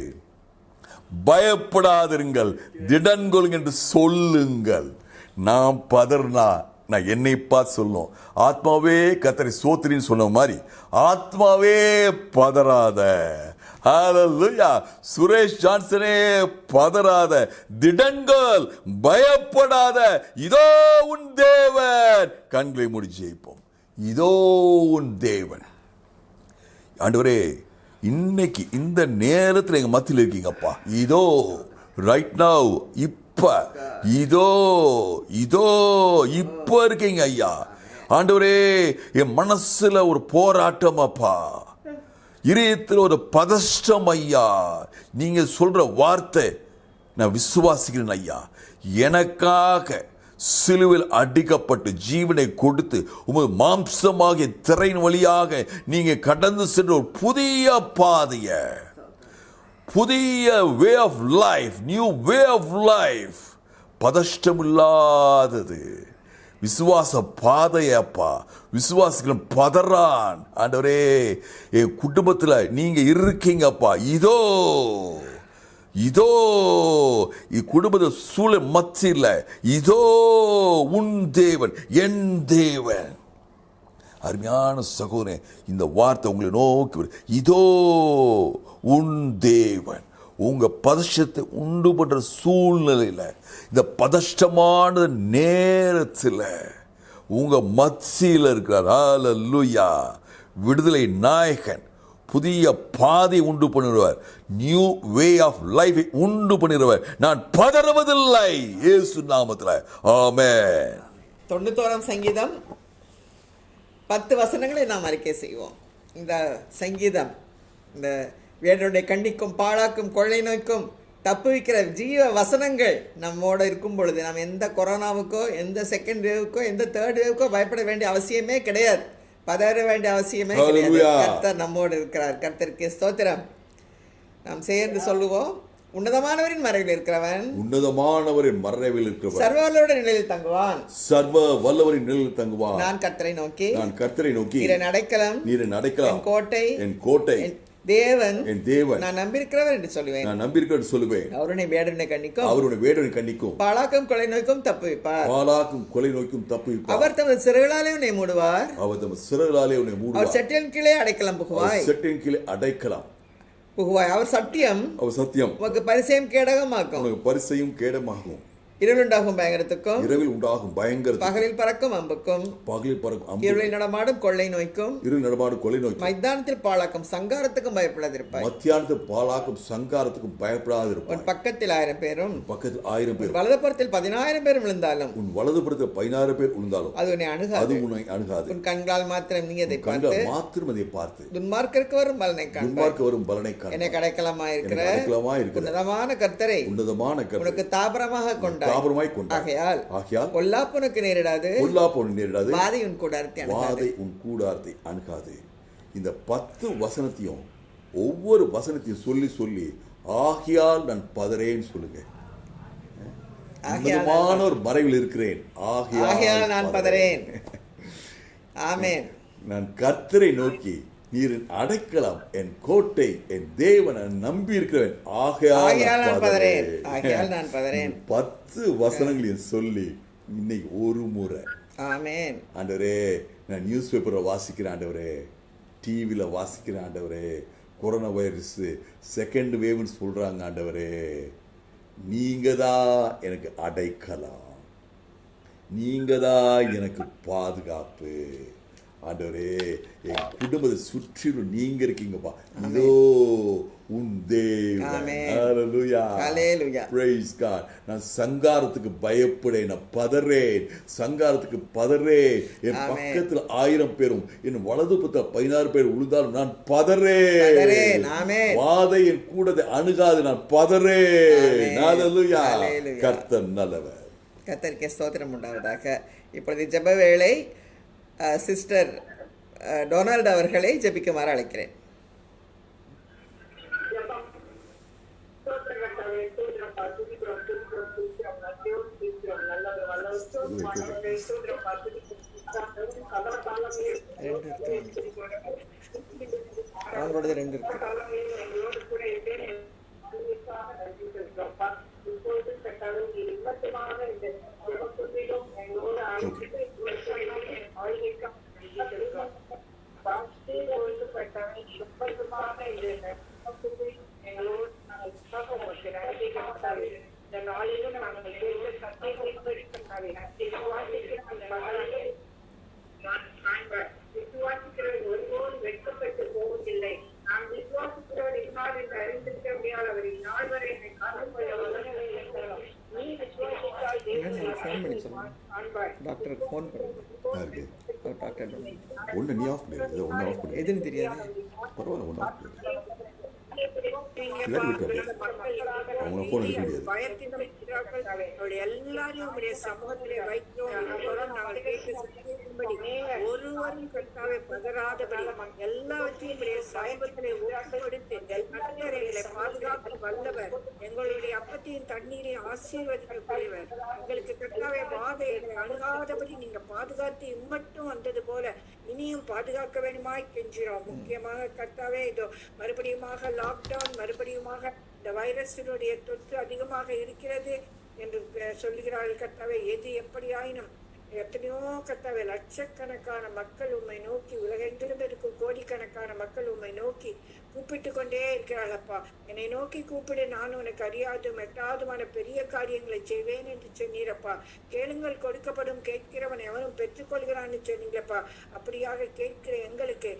பயப்படாதிருங்கள், திடன் கொள்ளுங்கள் என்று சொல்லுங்கள். நாம் பதறினா நான் என்னை பார்த்து சொல்லணும், ஆத்மாவே கர்த்தரை ஸ்தோத்திரின்னு சொன்ன மாதிரி, ஆத்மாவே பதறாத. ஹல்லேலூயா. சுரேஷ் ஜான்சனே பதறாத, திடன்கள், பயப்படாத, இதோ உன் தேவன். கண்களை மூடி ஜெயிப்போம். இதோ உன் தேவன். ஆண்டவரே, இன்னைக்கு இந்த நேரத்தில் எங்க மத்தியில் இருக்கீங்கப்பா. இதோ ரைட் நவ், இதோ இப்ப இருக்கீங்க ஐயா. ஆண்டவரே, என் மனசுல ஒரு போராட்டம் அப்பா, இதயத்தில் ஒரு பதஷ்டம் ஐயா. நீங்க சொல்ற வார்த்தை நான் விசுவாசிக்கிறேன் ஐயா. எனக்காக சிலுவில் அடிக்கப்பட்டு ஜீவனை கொடுத்து உமது மாம்சமாகிய திரையின் வழியாக நீங்க கடந்து சென்ற ஒரு புதிய பாதைய, புதிய way of life, new way of life, பதஷ்டம் இல்லாதது விசுவாச பாதையப்பா. விசுவாசிகளும் பதறான். ஆண்டவரே, என் குடும்பத்தில் நீங்க இருக்கீங்கப்பா. இதோ குடும்பத்தை சூழல் மத்தியில் இதோ உன் தேவன், என் தேவன். அருமையான சகோதரன், இந்த வார்த்தை உங்களை நோக்கி, இதோ உன் தேவன். உங்க பதஷ்டத்தை உண்டு பண்ற சூழ்நிலையில, இந்த பதஷ்டமான நேரத்தில் உங்க மத்தியில் இருக்கிறார். ஹல்லேலூயா. விடுதலை நாயகன், புதிய பாதை உண்டு பண்ணுகிறவர், நியூ வே ஆஃப் லைஃப் உண்டு பண்ணுகிறவர். நான் பதறுவதில்லை இயேசு நாமத்தில். ஆமென். 91 சங்கீதம் 10 வசனங்களை நாம் அறிக்கை செய்வோம். இந்த சங்கீதம் இந்த வேடனுடைய கண்ணிக்கும் பாழாக்கும் கொள்ளை நோய்க்கும் தப்புவிக்கிற ஜீவ வசனங்கள் நம்மோட இருக்கும் பொழுது நாம் எந்த கொரோனாவுக்கோ, எந்த செகண்ட் வேவுக்கோ, எந்த தேர்ட் வேவுக்கோ பயப்பட வேண்டிய அவசியமே கிடையாது, பதற வேண்டிய அவசியமே கிடையாது. கர்த்தர் நம்மோடு இருக்கிறார். கர்த்தருக்கு ஸ்தோத்திரம். நாம் சேர்ந்து சொல்லுவோம், உன்னதமானவரின் மறைவில் இருக்கிறவன், உன்னதமானவரின் மறைவில் இருக்கிறவன் சர்வ வல்லவரின் நிழலில் தங்குவான். சர்வ வல்லவரின் நிழலில் தங்குவான். நான் கர்த்தரை நோக்கி நீரின் அடைக்கலம், என் கோட்டை, தேவன், என் தேவன், நான் நம்பியிருக்கிறவர் என்று சொல்லுவேன். அவருடைய வேடனை கண்ணிக்கும் பாழாக்கும் கொலை நோய்க்கும் தப்புவிப்பார். அவர் தமது சிறகுகளாலே உன்னை மூடுவார். அவர் செட்டின் கீழே அடைக்கலம் புகுவாய். அவர் சத்தியம் உனக்கு பரிசையும் கேடகமாக்கும். இரவில் உண்டாகும் பயங்கரத்துக்கும் பகலில் பறக்கும் அம்புக்கும் இரவில் நடமாடும் கொள்ளை நோய்க்கும் மைதானத்தில் பாழாக்கும் சங்காரத்துக்கும் பயப்படாதிருப்பாய். உன் பக்கத்தில் 1000 பேரும் வலதுபுறத்தில் 10,000 பேரும் விழுந்தாலும் அது உன்னை அணுகாது. உன் கண்களால் மாத்திரம் நீ அதை பார்த்து துன்மார்க்கருக்கு வரும் பலனை காண்பாய். என்னை கடைக்கலமாயிருக்கிற உன்னதமான கர்த்தரை உனக்கு தாபரமாக கொண்டார். ஆகையால் பொல்லாப்புனக்கு நேரிடாது, வாதை உன் கூடாரத்தை அணுகாது. இந்த 10 வசனத்தையும் ஒவ்வொரு வசனத்தையும் சொல்லி சொல்லி ஆகையால் நான் பதறேன்னு சொல்லுங்க. ஒரு மறைவில் இருக்கிறேன், ஆகையால் நான் பதறேன். ஆமென். நான் கர்த்தரை நோக்கி, நீரின் அடைக்கலம், என் கோட்டை, என் தேவனை நம்பி இருக்கிறேன், ஆகையால் நான் பதறேன். 10 வசனங்களையும் சொல்லி இன்னைக்கு ஒரு முறை, ஆமென். ஆண்டவரே, நான் நியூஸ் பேப்பரை வாசிக்கிறேன் ஆண்டவரே, டிவியில் வாசிக்கிறேன் ஆண்டவரே, கொரோனா வைரஸ் செகண்ட் வேவ்னு சொல்றாங்க. ஆண்டவரே, நீங்க தான் எனக்கு அடைக்கலம், நீங்க தான் எனக்கு பாதுகாப்பு. ஆண்டவரே, என் குடும்பத்தை சுற்றிலும் நீங்க இருக்கீங்கப்பா. இதோ உன் தேவன். ஆமென். ஹalleluya. Hallelujah. Praise God. நான் சங்காரத்துக்கு பயப்படேன், நான் பதறேன், சங்காரத்துக்கு பதறேன். என் ஆமென். பக்கத்தில் 1000 பேரும் என் வலது பக்கத்தில் 16 பேர் விழுந்தாலும் நான் பதறேன். பதறேன். ஆமென். வாதை என் கூடதை அணுகாது, நான் பதறேன். ஆமென். ஹalleluya. Hallelujah. கர்த்தர் நல்லவர். கர்த்தருக்கு ஸ்தோத்திரம் உண்டாவதாக. இப்பொழுது ஜெப வேளை. சிஸ்டர் டொனால்ட் அவர்களை ஜெபிக்குமாறு அழைக்கிறேன். அவங்களோட 2 இருக்கு. ஒருபோதும் வெட்கப்பட்டு போவதில்லை. நான் விசுவாசிக்கிறவர் இன்னார் என்று அறிந்திருக்க முடியாதவரை நாள் வரை என்னை காத்துக்கொள்ள வல்லவர் இருக்கிறார். நீ விசுவாசித்தால் தேவனை ஃபோன் பண்ணி சொல்லுங்க. காண்பாய். டாக்டருக்கு ஃபோன் பண்ணுங்க. யாருக்கு? அவர் டாக்டர் ஒன்று நீ ஆஃப் பண்ணிடு, இதை ஒன்று ஆஃப் பண்ணிடு. எதுன்னு தெரியாது. பரவாயில்ல, ஒன்று ஆஃப் பண்ணிடு. நீங்க கிளம்பி விட்டு அப்படியே. மக்கள் அவங்க phone எடுக்க முடியாது. பயத்திலும் இருக்கிறார்கள். அவர்கள் எல்லாரையும் உம்முடைய சமூகத்திலே வைக்கிறோம். எல்லோரும் நாங்கள் கேட்டு சிந்திக்கும்படி ஒருவரும் கர்த்தாவே பதறாதபடி எல்லாவற்றையும் உம்முடைய சமூகத்திலே ஒப்புக்கொடுத்து கர்த்தர் எங்களை பாதுகாக்க வல்லவர். எங்களுடைய அப்பத்தையும் தண்ணீரையும் ஆசீர்வதிக்கக்கூடியவர். எங்களுக்கு கர்த்தாவே வாதை எங்களை அணுகாதபடி நீங்க பாதுகாத்து இம்மட்டும் வந்தது போல இனியும் பாதுகாக்க வேண்டுமாய் கெஞ்சிறோம். முக்கியமாக கர்த்தாவே இதோ மறுபடியுமாக லாக்டவுன், மறுபடியுமாக இந்த வைரஸினுடைய தொற்று அதிகமாக இருக்கிறது என்று சொல்லுகிறார்கள். கர்த்தாவே, எது எப்படியாயினும் எத்தனையோ கர்த்தாவே லட்சக்கணக்கான மக்கள் உம்மை நோக்கி, உலகெங்கிலும் இருக்கும் கோடிக்கணக்கான மக்கள் உம்மை நோக்கி கூப்பிட்டு கொண்டே இருக்கிறார்களப்பா. என்னை நோக்கி கூப்பிடு, நான் உனக்கு அறியாதும் எட்டாதுமான பெரிய காரியங்களை செய்வேன் என்று சொன்னீரப்பா. கேளுங்கள் கொடுக்கப்படும், கேட்கிறவன் எவனும் பெற்றுக்கொள்கிறான்னு சொன்னீங்களப்பா. அப்படியாக கேட்கிற எங்களுக்கு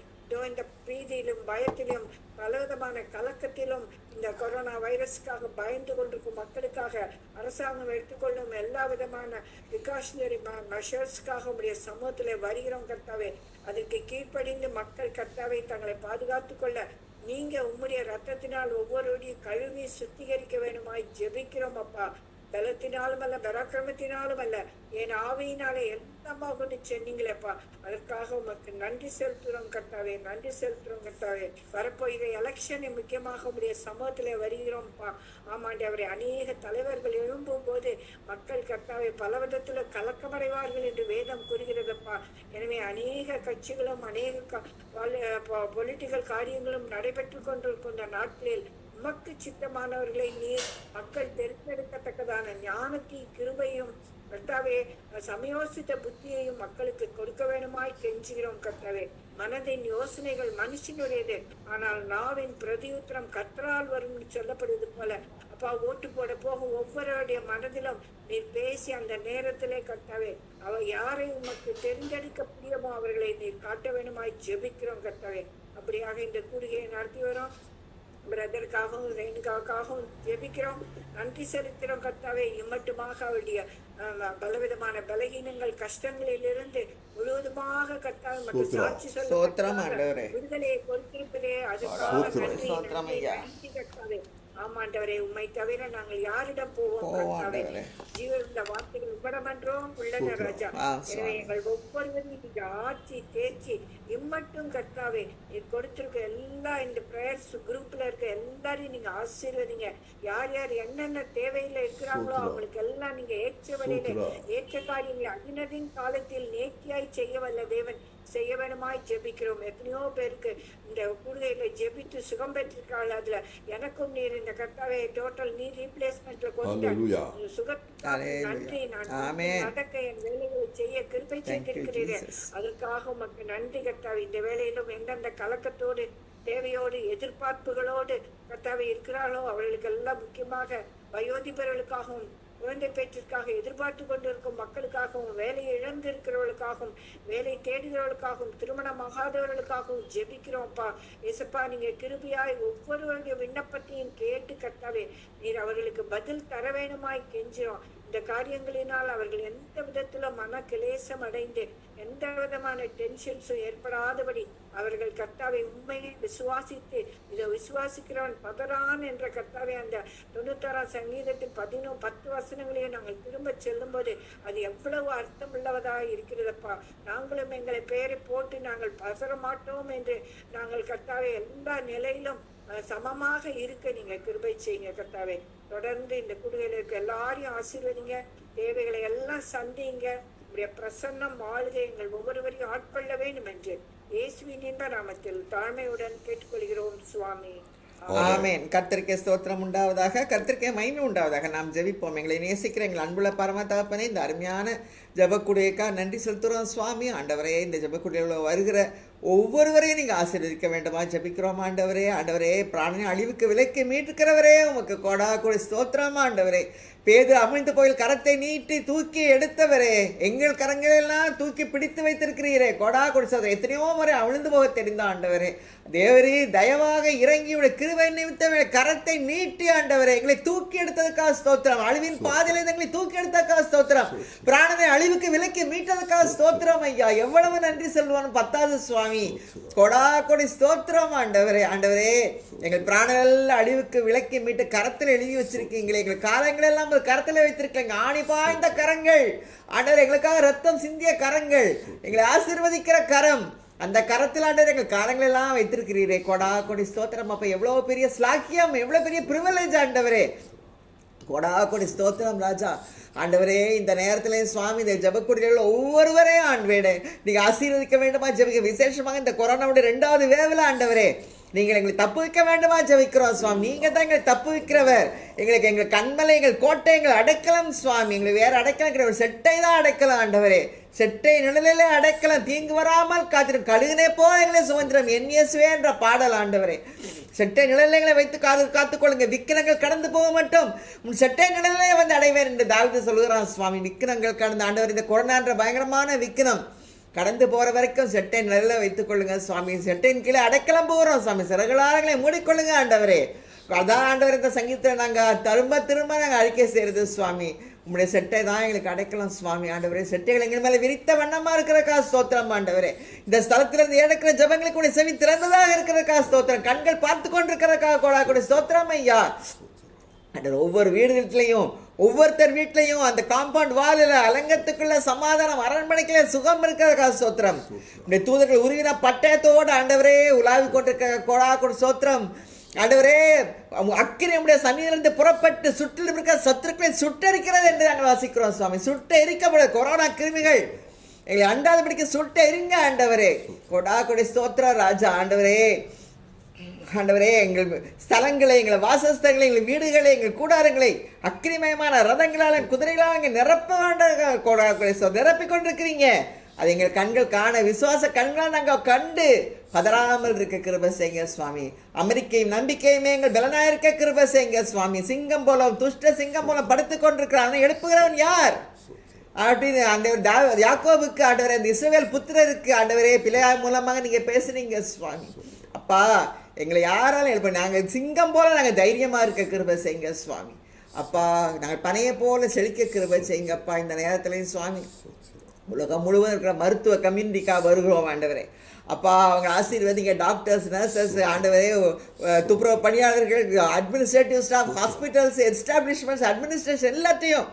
இந்த பீதியிலும் பயத்திலும் பலவிதமான கலக்கத்திலும் இந்த கொரோனா வைரஸுக்காக பயந்து கொண்டிருக்கும் மக்களுக்காக அரசாங்கம் எடுத்துக்கொள்ளும் எல்லா விதமான பிரிகாஷனரி மெஷர்ஸ்க்காக உடைய சமூகத்திலே வருகிறோம் கர்த்தாவே. அதற்கு கீழ்ப்படிந்து மக்கள் கர்த்தாவை தங்களை பாதுகாத்துக் கொள்ள நீங்க உம்முடைய ரத்தத்தினால் ஒவ்வொருடைய கழுவி சுத்திகரிக்க வேண்டுமாய் ஜெபிக்கிறோம் அப்பா. பலத்தினாலும் அல்ல, பராக்கிரமத்தினாலும் அல்ல, என் ஆவியினாலே எல்லாமாக சொன்னீங்களேப்பா. அதற்காக உமக்கு நன்றி செலுத்துறோம் கர்த்தாவே, நன்றி செலுத்துறோம் கர்த்தாவே. வரப்போகிற எலெக்ஷனை முக்கியமாக உடைய சமூகத்திலே வருகிறோம்ப்பா. ஆமாண்டி, அவரை அநேக தலைவர்கள் எழும்பும் போது மக்கள் கர்த்தாவே பல விதத்துல கலக்கமடைவார்கள் என்று வேதம் கூறுகிறதப்பா. எனவே அநேக கட்சிகளும் அநேக பொலிட்டிக்கல் காரியங்களும் நடைபெற்று கொண்டிருக்கும் இந்த நாட்களில் உமக்கு சித்தமானவர்களை நீர் மக்கள் தெரிந்தெடுக்கத்தக்கதான ஞானத்தையும் கிருபையும் கர்த்தாவே சமயோசித்த புத்தியையும் மக்களுக்கு கொடுக்க வேணுமாய் கெஞ்சுகிறோம் கர்த்தாவே. மனதின் யோசனைகள் மனுஷனுடையது, ஆனால் நாவின் பிரதியுத்திரம் கர்த்தரால் வரும் சொல்லப்படுவது போல அப்பா, ஓட்டு போட போக ஒவ்வொருடைய மனதிலும் நீர் பேசி அந்த நேரத்திலே கர்த்தாவே அவர் யாரை உமக்கு தெரிந்தெடுக்க முடியுமோ அவர்களை நீர் காட்ட வேணுமாய் ஜெபிக்கிறோம் கர்த்தாவே. அப்படியாக இந்த கூடுகையை நடத்தி வரோம். பிரதருக்காகவும் ரேணுகாவுக்காகவும் ஜெபிக்கிறோம், நன்றி செலுத்துகிறோம் கர்த்தாவே. இம்மட்டுமாக அவருடைய பலவிதமான பலகீனங்கள் கஷ்டங்களிலிருந்து முழுவதுமாக கர்த்தாவே மற்றும் சாட்சி சொல்ல விடுதலையை கொடுத்திருப்பதே அதுக்காக நன்றி கர்த்தாவே. ஆமாண்டவரே, உம்மை தவிர நாங்கள் யாரிடம் போவோம் கர்த்தாவே? ஜீவனுள்ள வார்த்தைகள் உபடமன்றோம் உள்ளன ராஜா. எனவே எங்கள் ஒவ்வொருவரையும் நீங்க ஆட்சி தேர்ச்சி இம்மட்டும் கர்த்தாவே நீர் கொடுத்திருக்க எல்லா இந்த பிரேயர்ஸ் குரூப்ல இருக்க எல்லாரையும் நீங்க ஆசீர்வதிங்க. யார் யார் என்னென்ன தேவையில இருக்கிறாங்களோ அவங்களுக்கு எல்லாம் நீங்க ஏற்ற வழியில ஏற்ற காரியங்களை அதினதின் காலத்தில் நேர்த்தியாய் செய்ய வல்ல தேவன் செய்ய வேணுமாய் ஜெபிக்கிறோம். எத்தனையோ பேருக்கு இந்த கூடுகையில ஜெபித்து சுகம் பெற்றிருக்காள். அதுல எனக்கும் நீர் இந்த கர்த்தாவை டோட்டல் நீர் ரீப்ளேஸ்மெண்ட்ல Hallelujah. கொண்டு சுகத்துக்காக Hallelujah. நன்றி. நான் Amen. நடக்க என் வேலைகளை செய்ய கிருபை Thank you, செய்திருக்கிறீர்கள். Jesus. அதற்காக உமக்கு நன்றி கர்த்தாவே. இந்த வேலையிலும் எந்தெந்த கலக்கத்தோடு தேவையோடு எதிர்பார்ப்புகளோடு கர்த்தாவே இருக்கிறாளோ அவர்களுக்கெல்லாம் முக்கியமாக வயோதிபர்களுக்காகவும் குழந்தை பேச்சிற்காக எதிர்பார்த்து கொண்டிருக்கும் மக்களுக்காகவும் வேலையை இழந்து இருக்கிறவர்களுக்காகவும் வேலை தேடுகிறவர்களுக்காகவும் திருமணமாகாதவர்களுக்காகவும் ஜெபிக்கிறோம்ப்பா. ஏசப்பா நீங்க கிருபியாய் ஒவ்வொருவருடைய விண்ணப்பத்தையும் கேட்டு கர்த்தாவே நீர் அவர்களுக்கு பதில் தர வேணுமாய் கெஞ்சிரோம். இந்த காரியங்களினால் அவர்கள் எந்த விதத்திலும் மன கிளேசம் அடைந்து எந்த விதமான டென்ஷன்ஸும் ஏற்படாதபடி அவர்கள் கர்த்தாவை உண்மையை விசுவாசித்து இதை விசுவாசிக்கிறவன் பதறான் என்ற கர்த்தாவை அந்த 96ஆம் சங்கீதத்தில் 10 வசனங்களையும் நாங்கள் திரும்ப செல்லும்போது அது எவ்வளவு அர்த்தம் உள்ளவதாக இருக்கிறதப்பா. நாங்களும் எங்களை பெயரை போட்டு நாங்கள் பதற மாட்டோம் என்று நாங்கள் கர்த்தாவை எல்லா நிலையிலும் சமமாக இருக்க நீங்க கிருபை செய்யுங்க கர்த்தாவே. தொடர்ந்து இந்த குடுகையில இருக்க எல்லாரையும் ஆசீர்வதிங்க. தேவைகளை எல்லாம் சந்திங்க. உடைய பிரசன்னம் ஆளுகை எங்கள் ஒவ்வொருவரையும் ஆட்கொள்ள வேண்டும் என்று இயேசுவின் இன்ப நாமத்தில் தாழ்மையுடன் கேட்டுக்கொள்கிறோம் சுவாமி. ஆமென். கர்த்தருக்கே ஸ்தோத்திரம் உண்டாவதாக, கர்த்தருக்கே மகிமை உண்டாவதாக. நாம் ஜெபிப்போம். எங்களை நேசிக்கிற எங்கள் அன்புள்ள பரம தகப்பனே, இந்த அருமையான ஜெபக்குடியக்கா நன்றி செலுத்துகிறோம் சுவாமி. ஆண்டவரே, இந்த ஜெபக்குடியில் வருகிற ஒவ்வொருவரையும் நீங்கள் ஆசீர்வதிக்க வேண்டுமா ஜெபிக்கிறோம் ஆண்டவரே. ஆண்டவரே, பிராணனை அழிவுக்கு விலைக்கு மீட்டுக்கிறவரே உமக்கு கொடா கொடி ஸ்தோத்திரம் ஆண்டவரே. பேது அமிழ்ந்து கோயில் கரத்தை நீட்டி தூக்கி எடுத்தவரே, எங்கள் கரங்களெல்லாம் தூக்கி பிடித்து வைத்திருக்கிறீரே கொடா கொடி ஸ்தோத்திரம். எத்தனையோ முறை அவிழ்ந்து போக தெரிந்த ஆண்டவரே, தேவரே தயவாக இறங்கியுடைய கிருபை நிமித்தம் கரத்தை நீட்டி ஆண்டவரே எங்களை தூக்கி எடுத்ததுக்காக ஸ்தோத்திரம். அழிவின் பாதையில எங்களை தூக்கி எடுத்ததுக்காக ஸ்தோத்திரம். பிராணனை அழிவுக்கு விலைக்கு மீட்டதுக்காக ஸ்தோத்திரம் ஐயா. எவ்வளவு நன்றி சொல்வான் பத்தாவது சுவாமி. கொடா கொடி ஸ்தோத்திரம் ஆண்டவரே. ஆண்டவரே, எங்கள் பிராணங்கள் அழிவுக்கு விலைக்கு மீட்டு கரத்தில் எழுதி வச்சிருக்கீங்களே, எங்கள் காலங்கள் எல்லாம் கரத்தில் வைத்திருக்கீங்க. ஆணி பாய்ந்த கரங்கள் ஆண்டவர், எங்களுக்காக ரத்தம் சிந்திய கரங்கள், எங்களை ஆசீர்வதிக்கிற கரம், அந்த கரத்தில் ஆண்டவர் எங்கள் காலங்கள் எல்லாம் வைத்திருக்கிறீரே கொடா கொடி ஸ்தோத்திரம். அப்ப எவ்வளவு பெரிய ஸ்லாக்கியம், எவ்வளவு பெரிய பிரிவிலேஜ் ஆண்டவரே. கொடா கொடி ஸ்தோத்திரம் ராஜா. ஆண்டவரே, இந்த நேரத்திலே சுவாமி இந்த ஜெபக்குடியில் ஒவ்வொருவரையும் ஆண்டவரே நீங்க ஆசீர்வதிக்க வேண்டுமா ஜெபிக்க. விசேஷமாக இந்த கொரோனாவுடைய 2வது வேவ்ல ஆண்டவரே நீங்கள் எங்களை தப்பு வைக்க வேண்டுமா ஜெபிக்கிறோம் சுவாமி. நீங்க தான் எங்களை தப்பு வைக்கிறவர். எங்கள் கண்மலை, எங்கள் கோட்டை, எங்கள் அடைக்கலம் சுவாமி. எங்களை வேற அடைக்கலம் கிடையாது, செட்டை தான் அடைக்கலாம் ஆண்டவரே. செட்டை நிழலிலே அடைக்கலம், தீங்கு வராமல் காத்திரும் கழுகுனே போல எங்களை சுதந்திரம் என் இயேசுவே என்ற பாடல் ஆண்டவரே. செட்டை நிழலை வைத்து காத்துக்கொள்ளுங்க. விக்கிரங்கள் கடந்து போக மட்டும் உன் செட்டை நிழலே வந்து அடைவேன் என்று தாவீது சொல்கிறான் சுவாமி. விக்கிரங்கள் கடந்து ஆண்டவர், இந்த கொரோனா என்ற பயங்கரமான விக்கிரம் கடந்து போற வரைக்கும் செட்டை நிழல வைத்துக் கொள்ளுங்க சுவாமி. செட்டையின் கீழே அடைக்கலம் போகிறோம் சுவாமி. சிறகுலாரங்களை மூடிக்கொள்ளுங்க ஆண்டவரே. அதான் ஆண்டவர், இந்த சங்கீதத்தில் நாங்கள் திரும்ப நாங்கள் அறிக்கை செய்யறது சுவாமி. உங்களுடைய செட்டை தான் எங்களுக்கு அடைக்கலாம் சுவாமி. ஆண்டவரே, செட்டைகள் எங்கள் மேலே விரித்த வண்ணமா இருக்கிறக்கா ஸ்தோத்திரம் ஆண்டவரே. இந்த ஸ்தலத்திலிருந்து எடுக்கிற ஜபங்களுக்கு உடைய செவி திறந்ததாக இருக்கிறக்கா ஸ்தோத்திரம். கண்கள் பார்த்து கொண்டிருக்கிறக்கா கொடா கூட ஸ்தோத்திரம் ஐயா. ஒவ்வொரு வீடுகளையும் ஒவ்வொருத்தர் வீட்லையும் அந்த காம்பவுண்ட் வாலில் அலங்கத்துக்குள்ள சமாதானம், அரண்மனைக்குள்ள சுகம் இருக்கிற ஸ்தோத்திரம். இந்த தூதர்கள் உருவின பட்டயத்தோடு ஆண்டவரே உலாவி கொண்டிருக்கிற கொடா கொடு ஸ்தோத்திரம். ஆண்டவரே, அக்கினி நம்முடைய சன்னியிலிருந்து புறப்பட்டு சுற்றிலும் இருக்கிற சத்துருக்களை சுட்டரிக்கிறது என்று நாங்கள் வாசிக்கிறோம் சுவாமி. சுட்ட எரிக்கப்பட கொரோனா கிருமிகள் எங்களை அண்டாதபடிக்கு சுட்ட எரிங்க ஆண்டவரே. கொடா கொடி ஸ்தோத்திரம் ராஜா. ஆண்டவரே, ஆண்டவரே, எங்கள் ஸ்தலங்களை, எங்கள் வாசஸ்தலங்களை, எங்கள் வீடுகளை, எங்கள் கூடாரங்களை அக்கிரிமயமான ரதங்களால் குதிரைகளால் இங்கே நிரப்ப வேண்டாம் நிரப்பிக் கொண்டிருக்கிறீங்க. அது எங்கள் கண்கள் காண, விசுவாச கண்களால் நாங்கள் கண்டு பதறாமல் இருக்க கிருபை செய்யுங்க சுவாமி. அமெரிக்கையும் நம்பிக்கையுமே எங்கள் பலனாயிருக்க கிருபை செய்யுங்க சுவாமி. சிங்கம் போல, துஷ்ட சிங்கம் போல படுத்துக் கொண்டிருக்கிறான், எழுப்புகிறவன் யார் அப்படின்னு ஆண்டவர் யாக்கோபுக்கு ஆண்டவரே, அந்த இஸ்ரவேல் புத்திரருக்கு ஆண்டவரே பிள்ளையா மூலமாக நீங்க பேசுனீங்க சுவாமி. அப்பா, எங்களை யாராலும் எழுப்ப, நாங்கள் சிங்கம் போல நாங்கள் தைரியமா இருக்க கிருபை செய்யுங்க சுவாமி. அப்பா, நாங்கள் பனையை போல செழிக்க கிருபை செய்யுங்கப்பா. இந்த நேரத்திலையும் சுவாமி உலகம் முழுவதும் இருக்கிற மருத்துவ கம்யூனிட்டிக்காக வருகிறோம் ஆண்டவரே. அப்பா, அவங்க ஆசீர்வதிங்க. டாக்டர்ஸ், நர்சஸ் ஆண்டவரே, துப்புரவு பணியாளர்கள், administrative staff, hospitals, establishments, administration எல்லாத்தையும்